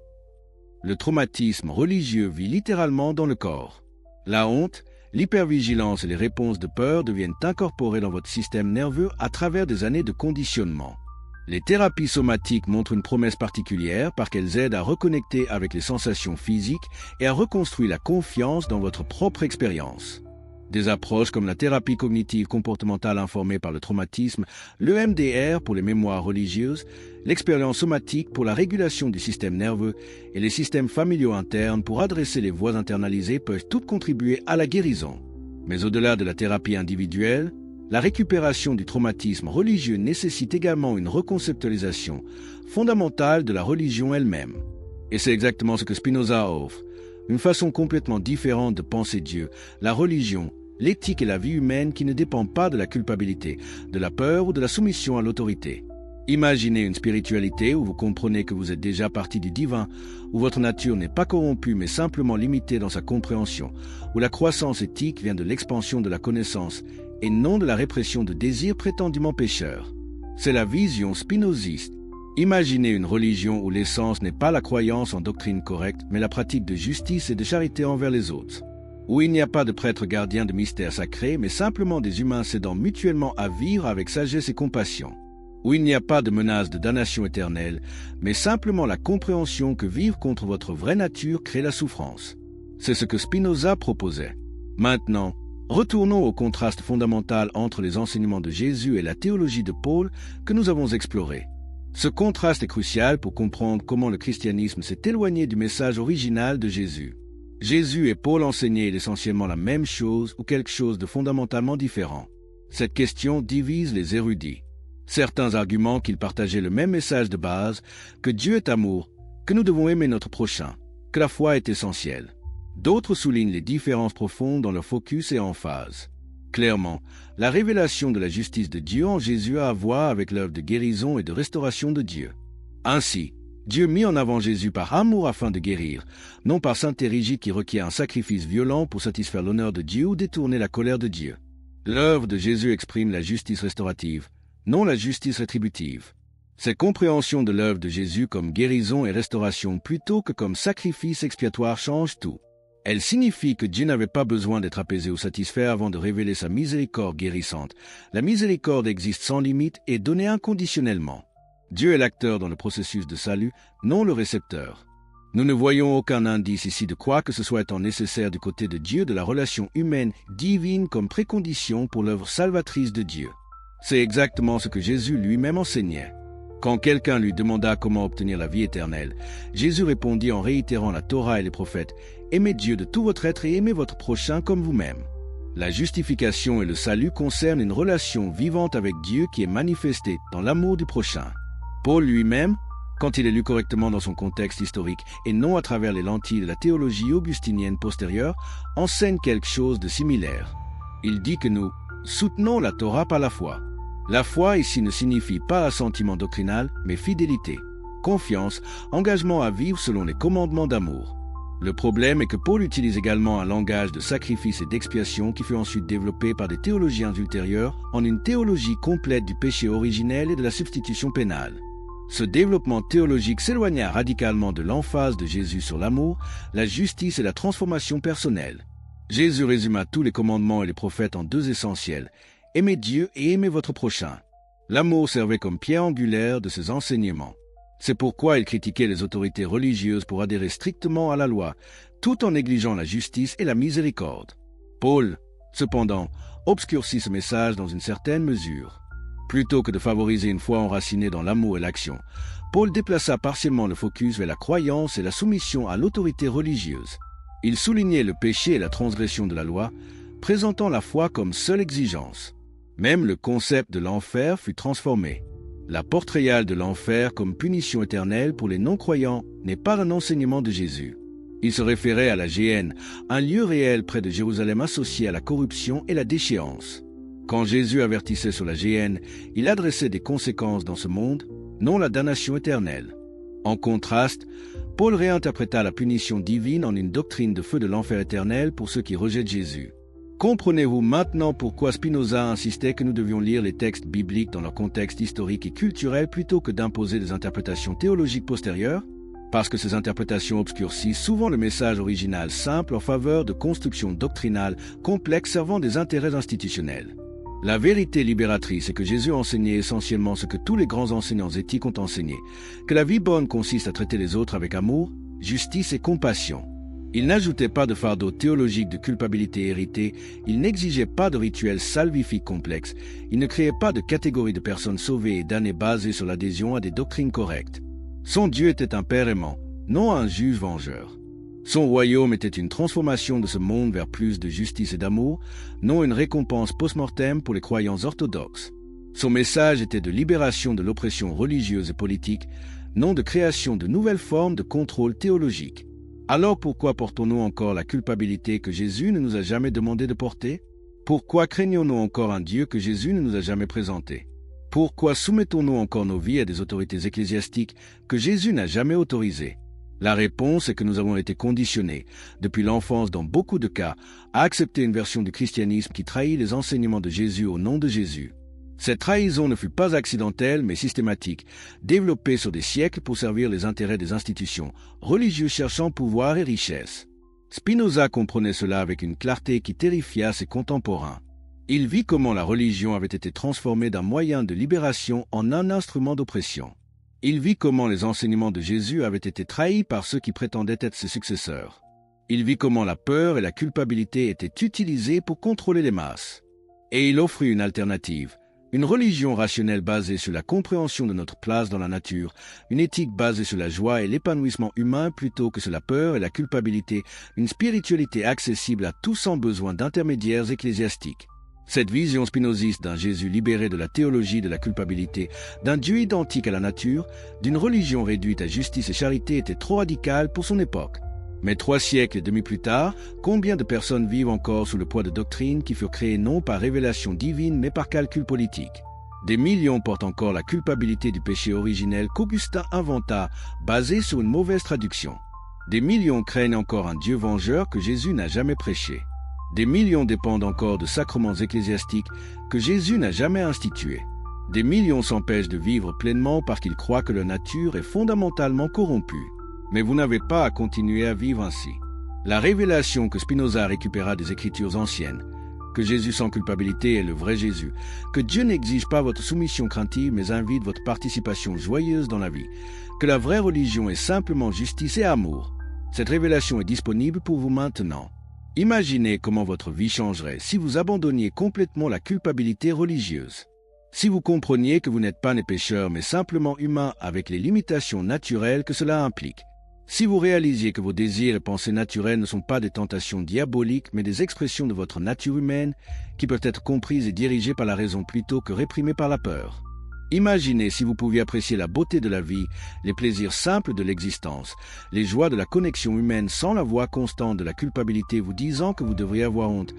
Le traumatisme religieux vit littéralement dans le corps. La honte, l'hypervigilance et les réponses de peur deviennent incorporées dans votre système nerveux à travers des années de conditionnement. Les thérapies somatiques montrent une promesse particulière parce qu'elles aident à reconnecter avec les sensations physiques et à reconstruire la confiance dans votre propre expérience. Des approches comme la thérapie cognitive comportementale informée par le traumatisme, l'EMDR pour les mémoires religieuses, l'expérience somatique pour la régulation du système nerveux et les systèmes familiaux internes pour adresser les voies internalisées peuvent toutes contribuer à la guérison. Mais au-delà de la thérapie individuelle, la récupération du traumatisme religieux nécessite également une reconceptualisation fondamentale de la religion elle-même. Et c'est exactement ce que Spinoza offre. Une façon complètement différente de penser Dieu, la religion, l'éthique et la vie humaine qui ne dépendent pas de la culpabilité, de la peur ou de la soumission à l'autorité. Imaginez une spiritualité où vous comprenez que vous êtes déjà partie du divin, où votre nature n'est pas corrompue mais simplement limitée dans sa compréhension, où la croissance éthique vient de l'expansion de la connaissance et non de la répression de désirs prétendument pécheurs. C'est la vision spinoziste. Imaginez une religion où l'essence n'est pas la croyance en doctrine correcte, mais la pratique de justice et de charité envers les autres. Où il n'y a pas de prêtres gardiens de mystères sacrés, mais simplement des humains s'aidant mutuellement à vivre avec sagesse et compassion. Où il n'y a pas de menace de damnation éternelle, mais simplement la compréhension que vivre contre votre vraie nature crée la souffrance. C'est ce que Spinoza proposait. Maintenant, retournons au contraste fondamental entre les enseignements de Jésus et la théologie de Paul que nous avons exploré. Ce contraste est crucial pour comprendre comment le christianisme s'est éloigné du message original de Jésus. Jésus et Paul enseignaient essentiellement la même chose ou quelque chose de fondamentalement différent. Cette question divise les érudits. Certains argumentent qu'ils partageaient le même message de base, que Dieu est amour, que nous devons aimer notre prochain, que la foi est essentielle. D'autres soulignent les différences profondes dans leur focus et emphase. Clairement, la révélation de la justice de Dieu en Jésus a à voir avec l'œuvre de guérison et de restauration de Dieu. Ainsi, Dieu mit en avant Jésus par amour afin de guérir, non par sainteté rigide qui requiert un sacrifice violent pour satisfaire l'honneur de Dieu ou détourner la colère de Dieu. L'œuvre de Jésus exprime la justice restaurative, non la justice rétributive. Cette compréhension de l'œuvre de Jésus comme guérison et restauration plutôt que comme sacrifice expiatoire change tout. Elle signifie que Dieu n'avait pas besoin d'être apaisé ou satisfait avant de révéler sa miséricorde guérissante. La miséricorde existe sans limite et donnée inconditionnellement. Dieu est l'acteur dans le processus de salut, non le récepteur. Nous ne voyons aucun indice ici de quoi que ce soit étant nécessaire du côté de Dieu de la relation humaine divine comme précondition pour l'œuvre salvatrice de Dieu. C'est exactement ce que Jésus lui-même enseignait. Quand quelqu'un lui demanda comment obtenir la vie éternelle, Jésus répondit en réitérant la Torah et les prophètes « Aimez Dieu de tout votre être et aimez votre prochain comme vous-même ». La justification et le salut concernent une relation vivante avec Dieu qui est manifestée dans l'amour du prochain. Paul lui-même, quand il est lu correctement dans son contexte historique et non à travers les lentilles de la théologie augustinienne postérieure, enseigne quelque chose de similaire. Il dit que nous soutenons la Torah par la foi. La foi ici ne signifie pas assentiment doctrinal, mais fidélité, confiance, engagement à vivre selon les commandements d'amour. Le problème est que Paul utilise également un langage de sacrifice et d'expiation qui fut ensuite développé par des théologiens ultérieurs en une théologie complète du péché originel et de la substitution pénale. Ce développement théologique s'éloigna radicalement de l'emphase de Jésus sur l'amour, la justice et la transformation personnelle. Jésus résuma tous les commandements et les prophètes en deux essentiels. Aimez Dieu et aimez votre prochain. L'amour servait comme pierre angulaire de ses enseignements. C'est pourquoi il critiquait les autorités religieuses pour adhérer strictement à la loi, tout en négligeant la justice et la miséricorde. Paul, cependant, obscurcit ce message dans une certaine mesure. Plutôt que de favoriser une foi enracinée dans l'amour et l'action, Paul déplaça partiellement le focus vers la croyance et la soumission à l'autorité religieuse. Il soulignait le péché et la transgression de la loi, présentant la foi comme seule exigence. Même le concept de l'enfer fut transformé. La portrayal de l'enfer comme punition éternelle pour les non-croyants n'est pas un enseignement de Jésus. Il se référait à la géhenne, un lieu réel près de Jérusalem associé à la corruption et la déchéance. Quand Jésus avertissait sur la géhenne, il adressait des conséquences dans ce monde, non la damnation éternelle. En contraste, Paul réinterpréta la punition divine en une doctrine de feu de l'enfer éternel pour ceux qui rejettent Jésus. Comprenez-vous maintenant pourquoi Spinoza insistait que nous devions lire les textes bibliques dans leur contexte historique et culturel plutôt que d'imposer des interprétations théologiques postérieures? Parce que ces interprétations obscurcissent souvent le message original simple en faveur de constructions doctrinales complexes servant des intérêts institutionnels. La vérité libératrice est que Jésus enseignait essentiellement ce que tous les grands enseignants éthiques ont enseigné, que la vie bonne consiste à traiter les autres avec amour, justice et compassion. Il n'ajoutait pas de fardeau théologique de culpabilité héritée, il n'exigeait pas de rituels salvifiques complexes, il ne créait pas de catégorie de personnes sauvées et damnées basées sur l'adhésion à des doctrines correctes. Son Dieu était un père aimant, non un juge vengeur. Son royaume était une transformation de ce monde vers plus de justice et d'amour, non une récompense post-mortem pour les croyants orthodoxes. Son message était de libération de l'oppression religieuse et politique, non de création de nouvelles formes de contrôle théologique. Alors pourquoi portons-nous encore la culpabilité que Jésus ne nous a jamais demandé de porter? Pourquoi craignons-nous encore un Dieu que Jésus ne nous a jamais présenté? Pourquoi soumettons-nous encore nos vies à des autorités ecclésiastiques que Jésus n'a jamais autorisées? La réponse est que nous avons été conditionnés, depuis l'enfance dans beaucoup de cas, à accepter une version du christianisme qui trahit les enseignements de Jésus au nom de Jésus. Cette trahison ne fut pas accidentelle mais systématique, développée sur des siècles pour servir les intérêts des institutions, religieux cherchant pouvoir et richesse. Spinoza comprenait cela avec une clarté qui terrifia ses contemporains. Il vit comment la religion avait été transformée d'un moyen de libération en un instrument d'oppression. Il vit comment les enseignements de Jésus avaient été trahis par ceux qui prétendaient être ses successeurs. Il vit comment la peur et la culpabilité étaient utilisées pour contrôler les masses. Et il offrit une alternative, Une religion rationnelle basée sur la compréhension de notre place dans la nature, une éthique basée sur la joie et l'épanouissement humain plutôt que sur la peur et la culpabilité, une spiritualité accessible à tous sans besoin d'intermédiaires ecclésiastiques. Cette vision spinoziste d'un Jésus libéré de la théologie de la culpabilité, d'un Dieu identique à la nature, d'une religion réduite à justice et charité était trop radicale pour son époque. Mais 3 siècles et demi plus tard, combien de personnes vivent encore sous le poids de doctrines qui furent créées non par révélation divine mais par calcul politique? Des millions portent encore la culpabilité du péché originel qu'Augustin inventa, basé sur une mauvaise traduction. Des millions craignent encore un Dieu vengeur que Jésus n'a jamais prêché. Des millions dépendent encore de sacrements ecclésiastiques que Jésus n'a jamais institués. Des millions s'empêchent de vivre pleinement parce qu'ils croient que leur nature est fondamentalement corrompue. Mais vous n'avez pas à continuer à vivre ainsi. La révélation que Spinoza récupéra des Écritures anciennes, que Jésus sans culpabilité est le vrai Jésus, que Dieu n'exige pas votre soumission craintive mais invite votre participation joyeuse dans la vie, que la vraie religion est simplement justice et amour. Cette révélation est disponible pour vous maintenant. Imaginez comment votre vie changerait si vous abandonniez complètement la culpabilité religieuse. Si vous compreniez que vous n'êtes pas des pécheurs mais simplement humains avec les limitations naturelles que cela implique. Si vous réalisiez que vos désirs et pensées naturelles ne sont pas des tentations diaboliques, mais des expressions de votre nature humaine qui peuvent être comprises et dirigées par la raison plutôt que réprimées par la peur. Imaginez si vous pouviez apprécier la beauté de la vie, les plaisirs simples de l'existence, les joies de la connexion humaine sans la voix constante de la culpabilité vous disant que vous devriez avoir honte,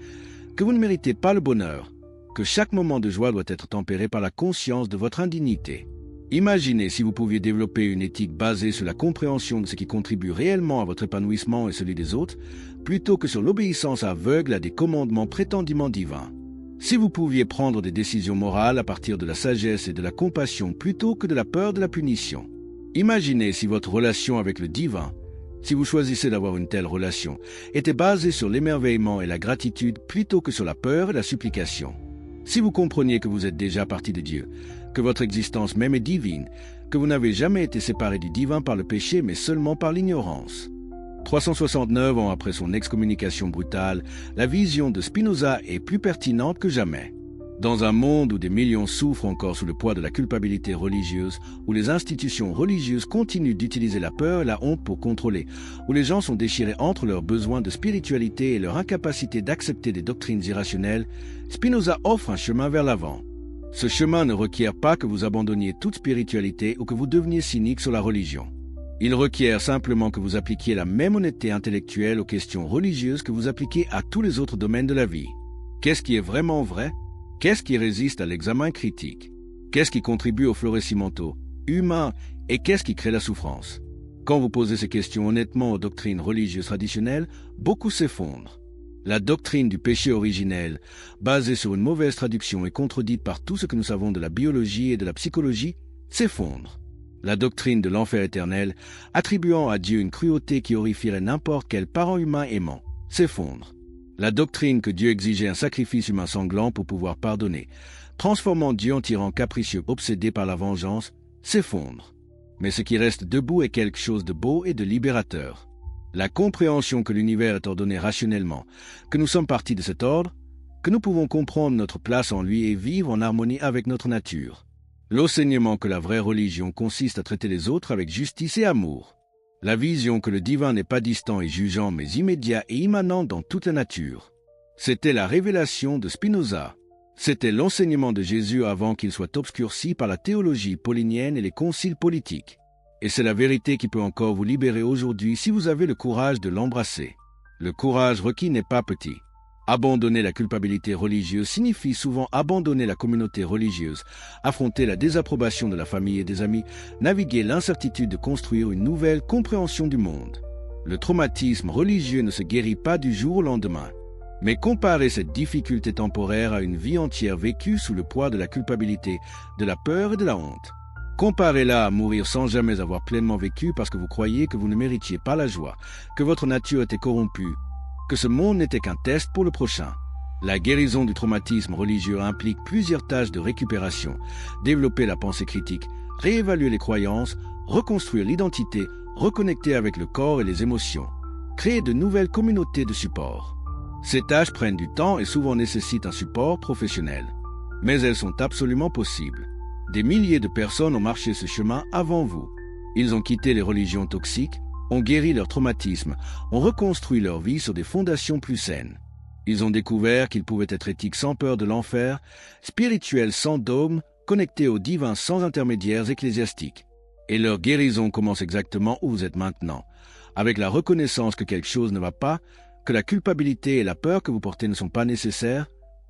que vous ne méritez pas le bonheur, que chaque moment de joie doit être tempéré par la conscience de votre indignité. Imaginez si vous pouviez développer une éthique basée sur la compréhension de ce qui contribue réellement à votre épanouissement et celui des autres, plutôt que sur l'obéissance aveugle à des commandements prétendument divins. Si vous pouviez prendre des décisions morales à partir de la sagesse et de la compassion plutôt que de la peur de la punition. Imaginez si votre relation avec le divin, si vous choisissez d'avoir une telle relation, était basée sur l'émerveillement et la gratitude plutôt que sur la peur et la supplication. Si vous compreniez que vous êtes déjà partie de Dieu, que votre existence même est divine, que vous n'avez jamais été séparé du divin par le péché mais seulement par l'ignorance. 369 ans après son excommunication brutale, la vision de Spinoza est plus pertinente que jamais. Dans un monde où des millions souffrent encore sous le poids de la culpabilité religieuse, où les institutions religieuses continuent d'utiliser la peur et la honte pour contrôler, où les gens sont déchirés entre leurs besoins de spiritualité et leur incapacité d'accepter des doctrines irrationnelles, Spinoza offre un chemin vers l'avant. Ce chemin ne requiert pas que vous abandonniez toute spiritualité ou que vous deveniez cynique sur la religion. Il requiert simplement que vous appliquiez la même honnêteté intellectuelle aux questions religieuses que vous appliquez à tous les autres domaines de la vie. Qu'est-ce qui est vraiment vrai? Qu'est-ce qui résiste à l'examen critique? Qu'est-ce qui contribue au flourissement humain et qu'est-ce qui crée la souffrance? Quand vous posez ces questions honnêtement aux doctrines religieuses traditionnelles, beaucoup s'effondrent. La doctrine du péché originel, basée sur une mauvaise traduction et contredite par tout ce que nous savons de la biologie et de la psychologie, s'effondre. La doctrine de l'enfer éternel, attribuant à Dieu une cruauté qui horrifierait n'importe quel parent humain aimant, s'effondre. La doctrine que Dieu exigeait un sacrifice humain sanglant pour pouvoir pardonner, transformant Dieu en tyran capricieux obsédé par la vengeance, s'effondre. Mais ce qui reste debout est quelque chose de beau et de libérateur. La compréhension que l'univers est ordonné rationnellement, que nous sommes partis de cet ordre, que nous pouvons comprendre notre place en lui et vivre en harmonie avec notre nature. L'enseignement que la vraie religion consiste à traiter les autres avec justice et amour. La vision que le divin n'est pas distant et jugeant mais immédiat et immanent dans toute la nature. C'était la révélation de Spinoza. C'était l'enseignement de Jésus avant qu'il soit obscurci par la théologie paulinienne et les conciles politiques. Et c'est la vérité qui peut encore vous libérer aujourd'hui si vous avez le courage de l'embrasser. Le courage requis n'est pas petit. Abandonner la culpabilité religieuse signifie souvent abandonner la communauté religieuse, affronter la désapprobation de la famille et des amis, naviguer l'incertitude de construire une nouvelle compréhension du monde. Le traumatisme religieux ne se guérit pas du jour au lendemain. Mais comparez cette difficulté temporaire à une vie entière vécue sous le poids de la culpabilité, de la peur et de la honte. Comparez-la à mourir sans jamais avoir pleinement vécu parce que vous croyez que vous ne méritiez pas la joie, que votre nature était corrompue, que ce monde n'était qu'un test pour le prochain. La guérison du traumatisme religieux implique plusieurs tâches de récupération, développer la pensée critique, réévaluer les croyances, reconstruire l'identité, reconnecter avec le corps et les émotions, créer de nouvelles communautés de support. Ces tâches prennent du temps et souvent nécessitent un support professionnel. mais elles sont absolument possibles. Des milliers de personnes ont marché ce chemin avant vous. Ils ont quitté les religions toxiques, ont guéri leur traumatisme, ont reconstruit leur vie sur des fondations plus saines. Ils ont découvert qu'ils pouvaient être éthiques sans peur de l'enfer, spirituels sans dogme, connectés au divin sans intermédiaires ecclésiastiques. Et leur guérison commence exactement où vous êtes maintenant, avec la reconnaissance que quelque chose ne va pas, que la culpabilité et la peur que vous portez ne sont pas nécessaires,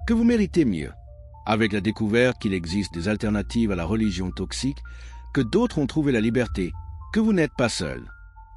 que vous méritez mieux, avec la découverte qu'il existe des alternatives à la religion toxique, que d'autres ont trouvé la liberté, que vous n'êtes pas seul.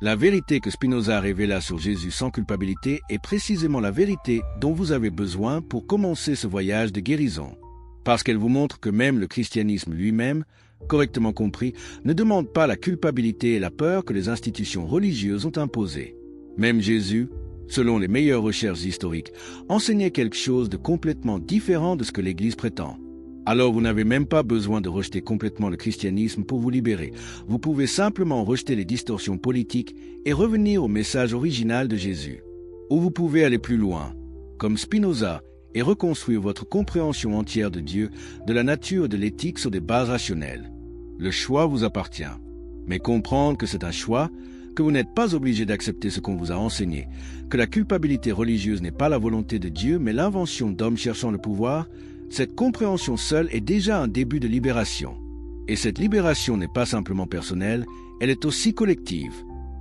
La vérité que Spinoza révéla sur Jésus sans culpabilité est précisément la vérité dont vous avez besoin pour commencer ce voyage de guérison, parce qu'elle vous montre que même le christianisme lui-même, correctement compris, ne demande pas la culpabilité et la peur que les institutions religieuses ont imposées. Même Jésus, selon les meilleures recherches historiques, enseignait quelque chose de complètement différent de ce que l'Église prétend. Alors vous n'avez même pas besoin de rejeter complètement le christianisme pour vous libérer. Vous pouvez simplement rejeter les distorsions politiques et revenir au message original de Jésus. Ou vous pouvez aller plus loin, comme Spinoza, et reconstruire votre compréhension entière de Dieu, de la nature et de l'éthique sur des bases rationnelles. Le choix vous appartient. Mais comprendre que c'est un choix, que vous n'êtes pas obligé d'accepter ce qu'on vous a enseigné, que la culpabilité religieuse n'est pas la volonté de Dieu, mais l'invention d'hommes cherchant le pouvoir, cette compréhension seule est déjà un début de libération. Et cette libération n'est pas simplement personnelle, elle est aussi collective.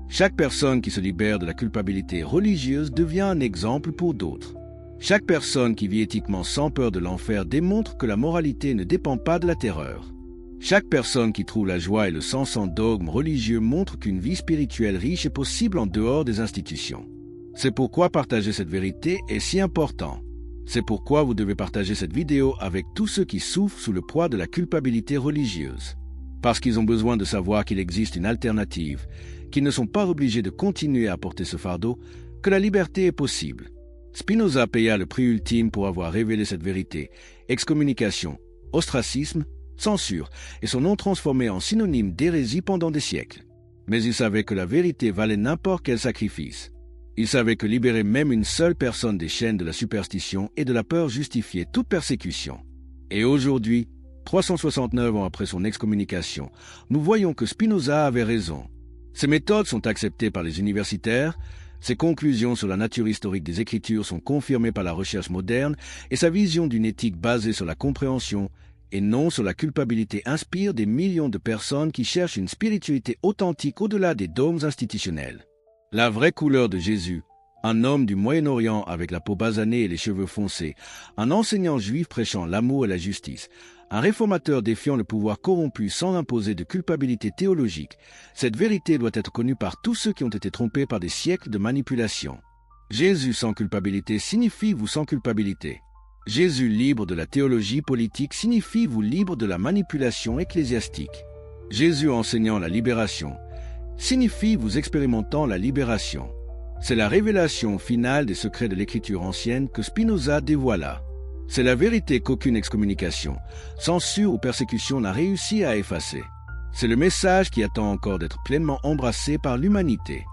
Chaque personne qui se libère de la culpabilité religieuse devient un exemple pour d'autres. Chaque personne qui vit éthiquement sans peur de l'enfer démontre que la moralité ne dépend pas de la terreur. Chaque personne qui trouve la joie et le sens sans dogme religieux montre qu'une vie spirituelle riche est possible en dehors des institutions. C'est pourquoi partager cette vérité est si important. C'est pourquoi vous devez partager cette vidéo avec tous ceux qui souffrent sous le poids de la culpabilité religieuse. Parce qu'ils ont besoin de savoir qu'il existe une alternative, qu'ils ne sont pas obligés de continuer à porter ce fardeau, que la liberté est possible. Spinoza paya le prix ultime pour avoir révélé cette vérité. Excommunication, ostracisme, censure, et son nom transformé en synonyme d'hérésie pendant des siècles. Mais il savait que la vérité valait n'importe quel sacrifice. Il savait que libérer même une seule personne des chaînes de la superstition et de la peur justifiait toute persécution. Et aujourd'hui, 369 ans après son excommunication, nous voyons que Spinoza avait raison. Ses méthodes sont acceptées par les universitaires, ses conclusions sur la nature historique des Écritures sont confirmées par la recherche moderne et sa vision d'une éthique basée sur la compréhension et non sur la culpabilité inspire des millions de personnes qui cherchent une spiritualité authentique au-delà des dogmes institutionnels. La vraie couleur de Jésus, un homme du Moyen-Orient avec la peau basanée et les cheveux foncés, un enseignant juif prêchant l'amour et la justice, un réformateur défiant le pouvoir corrompu sans imposer de culpabilité théologique, cette vérité doit être connue par tous ceux qui ont été trompés par des siècles de manipulation. Jésus sans culpabilité signifie vous sans culpabilité. Jésus libre de la théologie politique signifie vous libre de la manipulation ecclésiastique. Jésus enseignant la libération signifie vous expérimentant la libération. C'est la révélation finale des secrets de l'écriture ancienne que Spinoza dévoila. C'est la vérité qu'aucune excommunication, censure ou persécution n'a réussi à effacer. C'est le message qui attend encore d'être pleinement embrassé par l'humanité.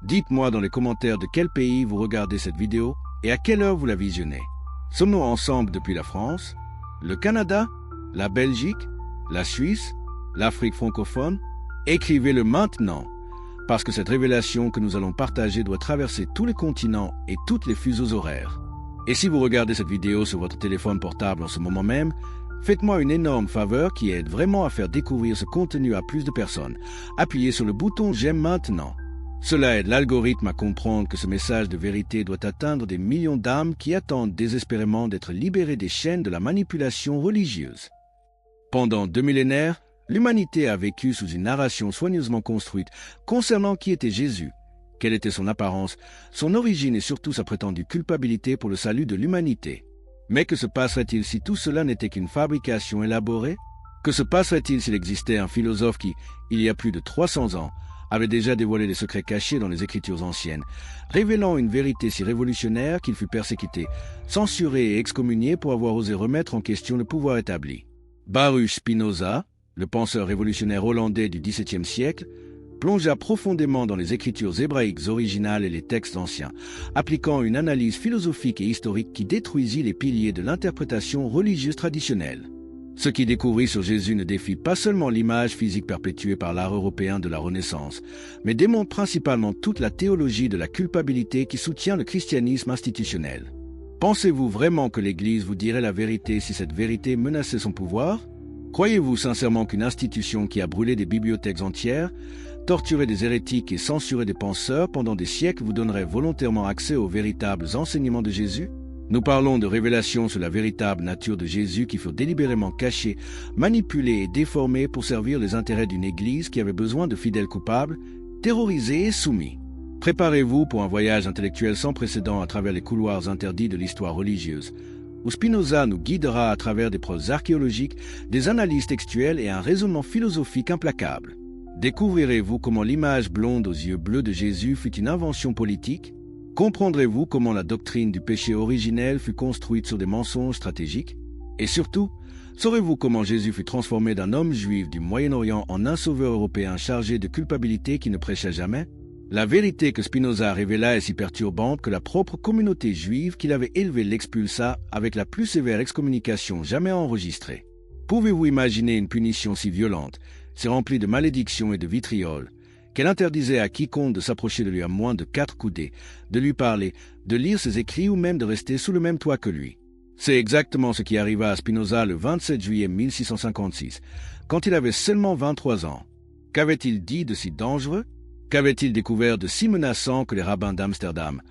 Dites-moi dans les commentaires de quel pays vous regardez cette vidéo et à quelle heure vous la visionnez. Sommes-nous ensemble depuis la France, le Canada, la Belgique, la Suisse, l'Afrique francophone? Écrivez-le maintenant, parce que cette révélation que nous allons partager doit traverser tous les continents et toutes les fuseaux horaires. Et si vous regardez cette vidéo sur votre téléphone portable en ce moment même, faites-moi une énorme faveur qui aide vraiment à faire découvrir ce contenu à plus de personnes. Appuyez sur le bouton « J'aime maintenant ». Cela aide l'algorithme à comprendre que ce message de vérité doit atteindre des millions d'âmes qui attendent désespérément d'être libérées des chaînes de la manipulation religieuse. Pendant 2 millénaires, l'humanité a vécu sous une narration soigneusement construite concernant qui était Jésus, quelle était son apparence, son origine et surtout sa prétendue culpabilité pour le salut de l'humanité. Mais que se passerait-il si tout cela n'était qu'une fabrication élaborée? Que se passerait-il s'il existait un philosophe qui, il y a plus de 300 ans, avait déjà dévoilé les secrets cachés dans les Écritures anciennes, révélant une vérité si révolutionnaire qu'il fut persécuté, censuré et excommunié pour avoir osé remettre en question le pouvoir établi? Baruch Spinoza, le penseur révolutionnaire hollandais du XVIIe siècle, plongea profondément dans les écritures hébraïques originales et les textes anciens, appliquant une analyse philosophique et historique qui détruisit les piliers de l'interprétation religieuse traditionnelle. Ce qu'il découvrit sur Jésus ne défie pas seulement l'image physique perpétuée par l'art européen de la Renaissance, mais démontre principalement toute la théologie de la culpabilité qui soutient le christianisme institutionnel. Pensez-vous vraiment que l'Église vous dirait la vérité si cette vérité menaçait son pouvoir? Croyez-vous sincèrement qu'une institution qui a brûlé des bibliothèques entières, torturé des hérétiques et censuré des penseurs pendant des siècles vous donnerait volontairement accès aux véritables enseignements de Jésus? Nous parlons de révélations sur la véritable nature de Jésus qui furent délibérément cachées, manipulées et déformées pour servir les intérêts d'une Église qui avait besoin de fidèles coupables, terrorisés et soumis. Préparez-vous pour un voyage intellectuel sans précédent à travers les couloirs interdits de l'histoire religieuse, où Spinoza nous guidera à travers des preuves archéologiques, des analyses textuelles et un raisonnement philosophique implacable. Découvrirez-vous comment l'image blonde aux yeux bleus de Jésus fut une invention politique? Comprendrez-vous comment la doctrine du péché originel fut construite sur des mensonges stratégiques? Et surtout, saurez-vous comment Jésus fut transformé d'un homme juif du Moyen-Orient en un sauveur européen chargé de culpabilité qui ne prêcha jamais? La vérité que Spinoza révéla est si perturbante que la propre communauté juive qu'il avait élevée l'expulsa avec la plus sévère excommunication jamais enregistrée. Pouvez-vous imaginer une punition si violente, si remplie de malédictions et de vitriol, qu'elle interdisait à quiconque de s'approcher de lui à moins de 4 coudées, de lui parler, de lire ses écrits ou même de rester sous le même toit que lui? C'est exactement ce qui arriva à Spinoza le 27 juillet 1656, quand il avait seulement 23 ans. Qu'avait-il dit de si dangereux? Qu'avait-il découvert de si menaçant que les rabbins d'Amsterdam,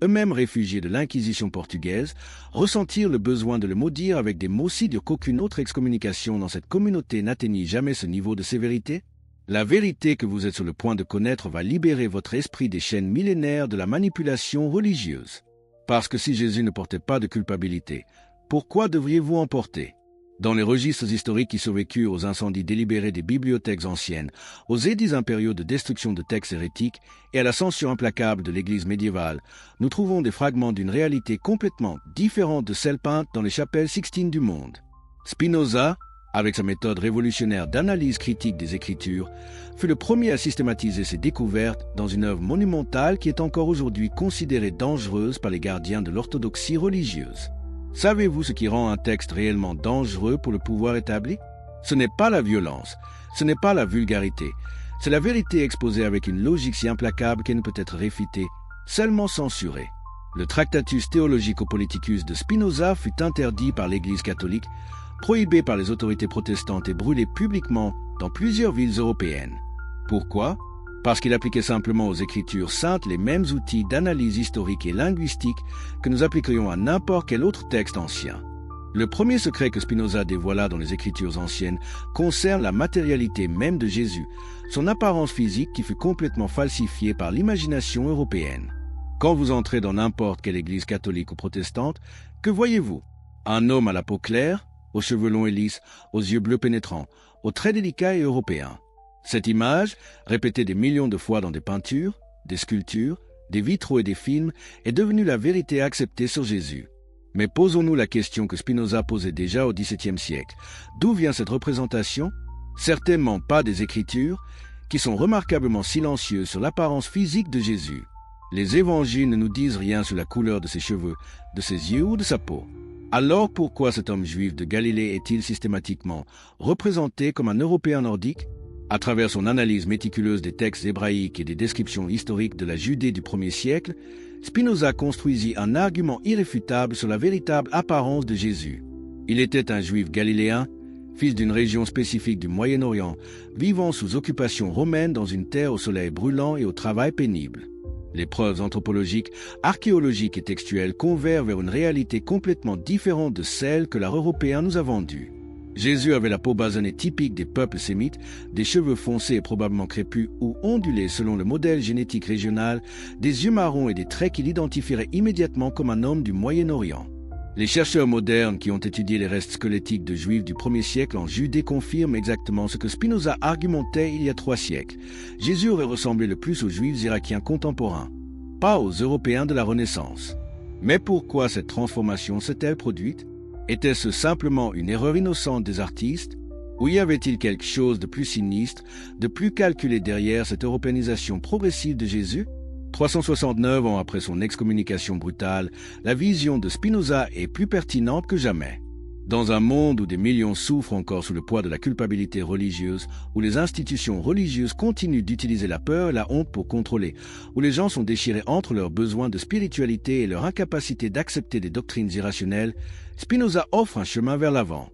eux-mêmes réfugiés de l'Inquisition portugaise, ressentirent le besoin de le maudire avec des mots si durs qu'aucune autre excommunication dans cette communauté n'atteignit jamais ce niveau de sévérité? La vérité que vous êtes sur le point de connaître va libérer votre esprit des chaînes millénaires de la manipulation religieuse. Parce que si Jésus ne portait pas de culpabilité, pourquoi devriez-vous en porter? Dans les registres historiques qui survécurent aux incendies délibérés des bibliothèques anciennes, aux édits impériaux de destruction de textes hérétiques et à la censure implacable de l'Église médiévale, nous trouvons des fragments d'une réalité complètement différente de celle peinte dans les chapelles sixtines du monde. Spinoza, avec sa méthode révolutionnaire d'analyse critique des Écritures, fut le premier à systématiser ses découvertes dans une œuvre monumentale qui est encore aujourd'hui considérée dangereuse par les gardiens de l'orthodoxie religieuse. Savez-vous ce qui rend un texte réellement dangereux pour le pouvoir établi? Ce n'est pas la violence, ce n'est pas la vulgarité, c'est la vérité exposée avec une logique si implacable qu'elle ne peut être réfutée, seulement censurée. Le Tractatus Theologico-Politicus de Spinoza fut interdit par l'Église catholique, prohibé par les autorités protestantes et brûlé publiquement dans plusieurs villes européennes. Pourquoi? Parce qu'il appliquait simplement aux Écritures saintes les mêmes outils d'analyse historique et linguistique que nous appliquerions à n'importe quel autre texte ancien. Le premier secret que Spinoza dévoila dans les Écritures anciennes concerne la matérialité même de Jésus, son apparence physique qui fut complètement falsifiée par l'imagination européenne. Quand vous entrez dans n'importe quelle église catholique ou protestante, que voyez-vous? Un homme à la peau claire, aux cheveux longs et lisses, aux yeux bleus pénétrants, aux traits délicats et européens. Cette image, répétée des millions de fois dans des peintures, des sculptures, des vitraux et des films, est devenue la vérité acceptée sur Jésus. Mais posons-nous la question que Spinoza posait déjà au XVIIe siècle. D'où vient cette représentation? Certainement pas des Écritures, qui sont remarquablement silencieuses sur l'apparence physique de Jésus. Les évangiles ne nous disent rien sur la couleur de ses cheveux, de ses yeux ou de sa peau. Alors pourquoi cet homme juif de Galilée est-il systématiquement représenté comme un Européen nordique? À travers son analyse méticuleuse des textes hébraïques et des descriptions historiques de la Judée du 1er siècle, Spinoza construisit un argument irréfutable sur la véritable apparence de Jésus. Il était un juif galiléen, fils d'une région spécifique du Moyen-Orient, vivant sous occupation romaine dans une terre au soleil brûlant et au travail pénible. Les preuves anthropologiques, archéologiques et textuelles convergent vers une réalité complètement différente de celle que l'art européen nous a vendue. Jésus avait la peau basanée typique des peuples sémites, des cheveux foncés et probablement crépus ou ondulés selon le modèle génétique régional, des yeux marrons et des traits qui l'identifieraient immédiatement comme un homme du Moyen-Orient. Les chercheurs modernes qui ont étudié les restes squelettiques de Juifs du 1er siècle en Judée confirment exactement ce que Spinoza argumentait il y a 3 siècles. Jésus aurait ressemblé le plus aux Juifs irakiens contemporains, pas aux Européens de la Renaissance. Mais pourquoi cette transformation s'est-elle produite? Était-ce simplement une erreur innocente des artistes? Ou y avait-il quelque chose de plus sinistre, de plus calculé derrière cette européanisation progressive de Jésus? 369 ans après son excommunication brutale, la vision de Spinoza est plus pertinente que jamais. Dans un monde où des millions souffrent encore sous le poids de la culpabilité religieuse, où les institutions religieuses continuent d'utiliser la peur et la honte pour contrôler, où les gens sont déchirés entre leurs besoins de spiritualité et leur incapacité d'accepter des doctrines irrationnelles, Spinoza offre un chemin vers l'avant.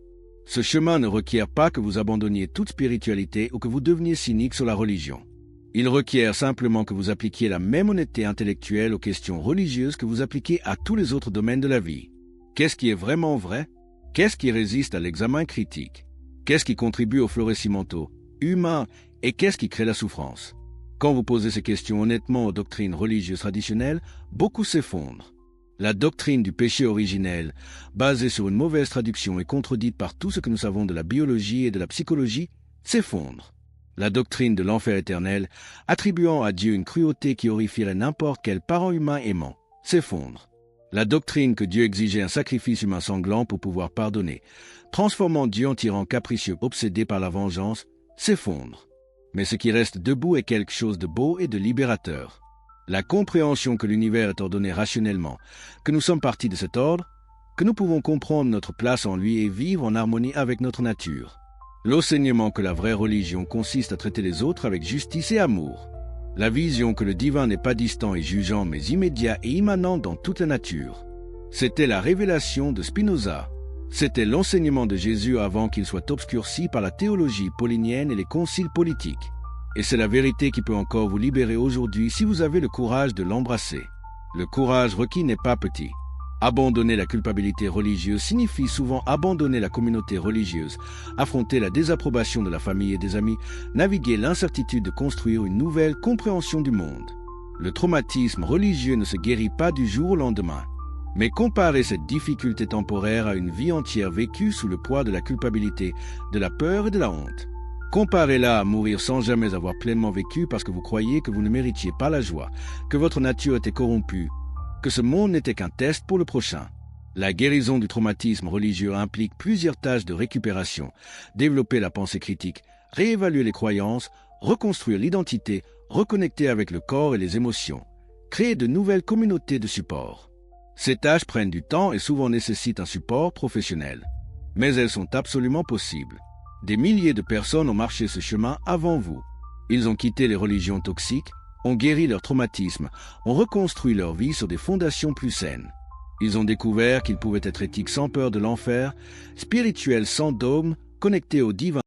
Ce chemin ne requiert pas que vous abandonniez toute spiritualité ou que vous deveniez cynique sur la religion. Il requiert simplement que vous appliquiez la même honnêteté intellectuelle aux questions religieuses que vous appliquez à tous les autres domaines de la vie. Qu'est-ce qui est vraiment vrai? Qu'est-ce qui résiste à l'examen critique? Qu'est-ce qui contribue au flourissement humain et qu'est-ce qui crée la souffrance? Quand vous posez ces questions honnêtement aux doctrines religieuses traditionnelles, beaucoup s'effondrent. La doctrine du péché originel, basée sur une mauvaise traduction et contredite par tout ce que nous savons de la biologie et de la psychologie, s'effondre. La doctrine de l'enfer éternel, attribuant à Dieu une cruauté qui horrifierait n'importe quel parent humain aimant, s'effondre. La doctrine que Dieu exigeait un sacrifice humain sanglant pour pouvoir pardonner, transformant Dieu en tyran capricieux obsédé par la vengeance, s'effondre. Mais ce qui reste debout est quelque chose de beau et de libérateur. La compréhension que l'univers est ordonné rationnellement, que nous sommes partis de cet ordre, que nous pouvons comprendre notre place en lui et vivre en harmonie avec notre nature. L'enseignement que la vraie religion consiste à traiter les autres avec justice et amour. La vision que le divin n'est pas distant et jugeant, mais immédiat et immanent dans toute la nature. C'était la révélation de Spinoza. C'était l'enseignement de Jésus avant qu'il soit obscurci par la théologie paulinienne et les conciles politiques. Et c'est la vérité qui peut encore vous libérer aujourd'hui si vous avez le courage de l'embrasser. Le courage requis n'est pas petit. Abandonner la culpabilité religieuse signifie souvent abandonner la communauté religieuse, affronter la désapprobation de la famille et des amis, naviguer l'incertitude de construire une nouvelle compréhension du monde. Le traumatisme religieux ne se guérit pas du jour au lendemain. Mais comparez cette difficulté temporaire à une vie entière vécue sous le poids de la culpabilité, de la peur et de la honte. Comparez-la à mourir sans jamais avoir pleinement vécu parce que vous croyez que vous ne méritiez pas la joie, que votre nature était corrompue, que ce monde n'était qu'un test pour le prochain. La guérison du traumatisme religieux implique plusieurs tâches de récupération, développer la pensée critique, réévaluer les croyances, reconstruire l'identité, reconnecter avec le corps et les émotions, créer de nouvelles communautés de support. Ces tâches prennent du temps et souvent nécessitent un support professionnel. Mais elles sont absolument possibles. Des milliers de personnes ont marché ce chemin avant vous. Ils ont quitté les religions toxiques, ont guéri leur traumatisme, ont reconstruit leur vie sur des fondations plus saines. Ils ont découvert qu'ils pouvaient être éthiques sans peur de l'enfer, spirituels sans dogme, connectés au divin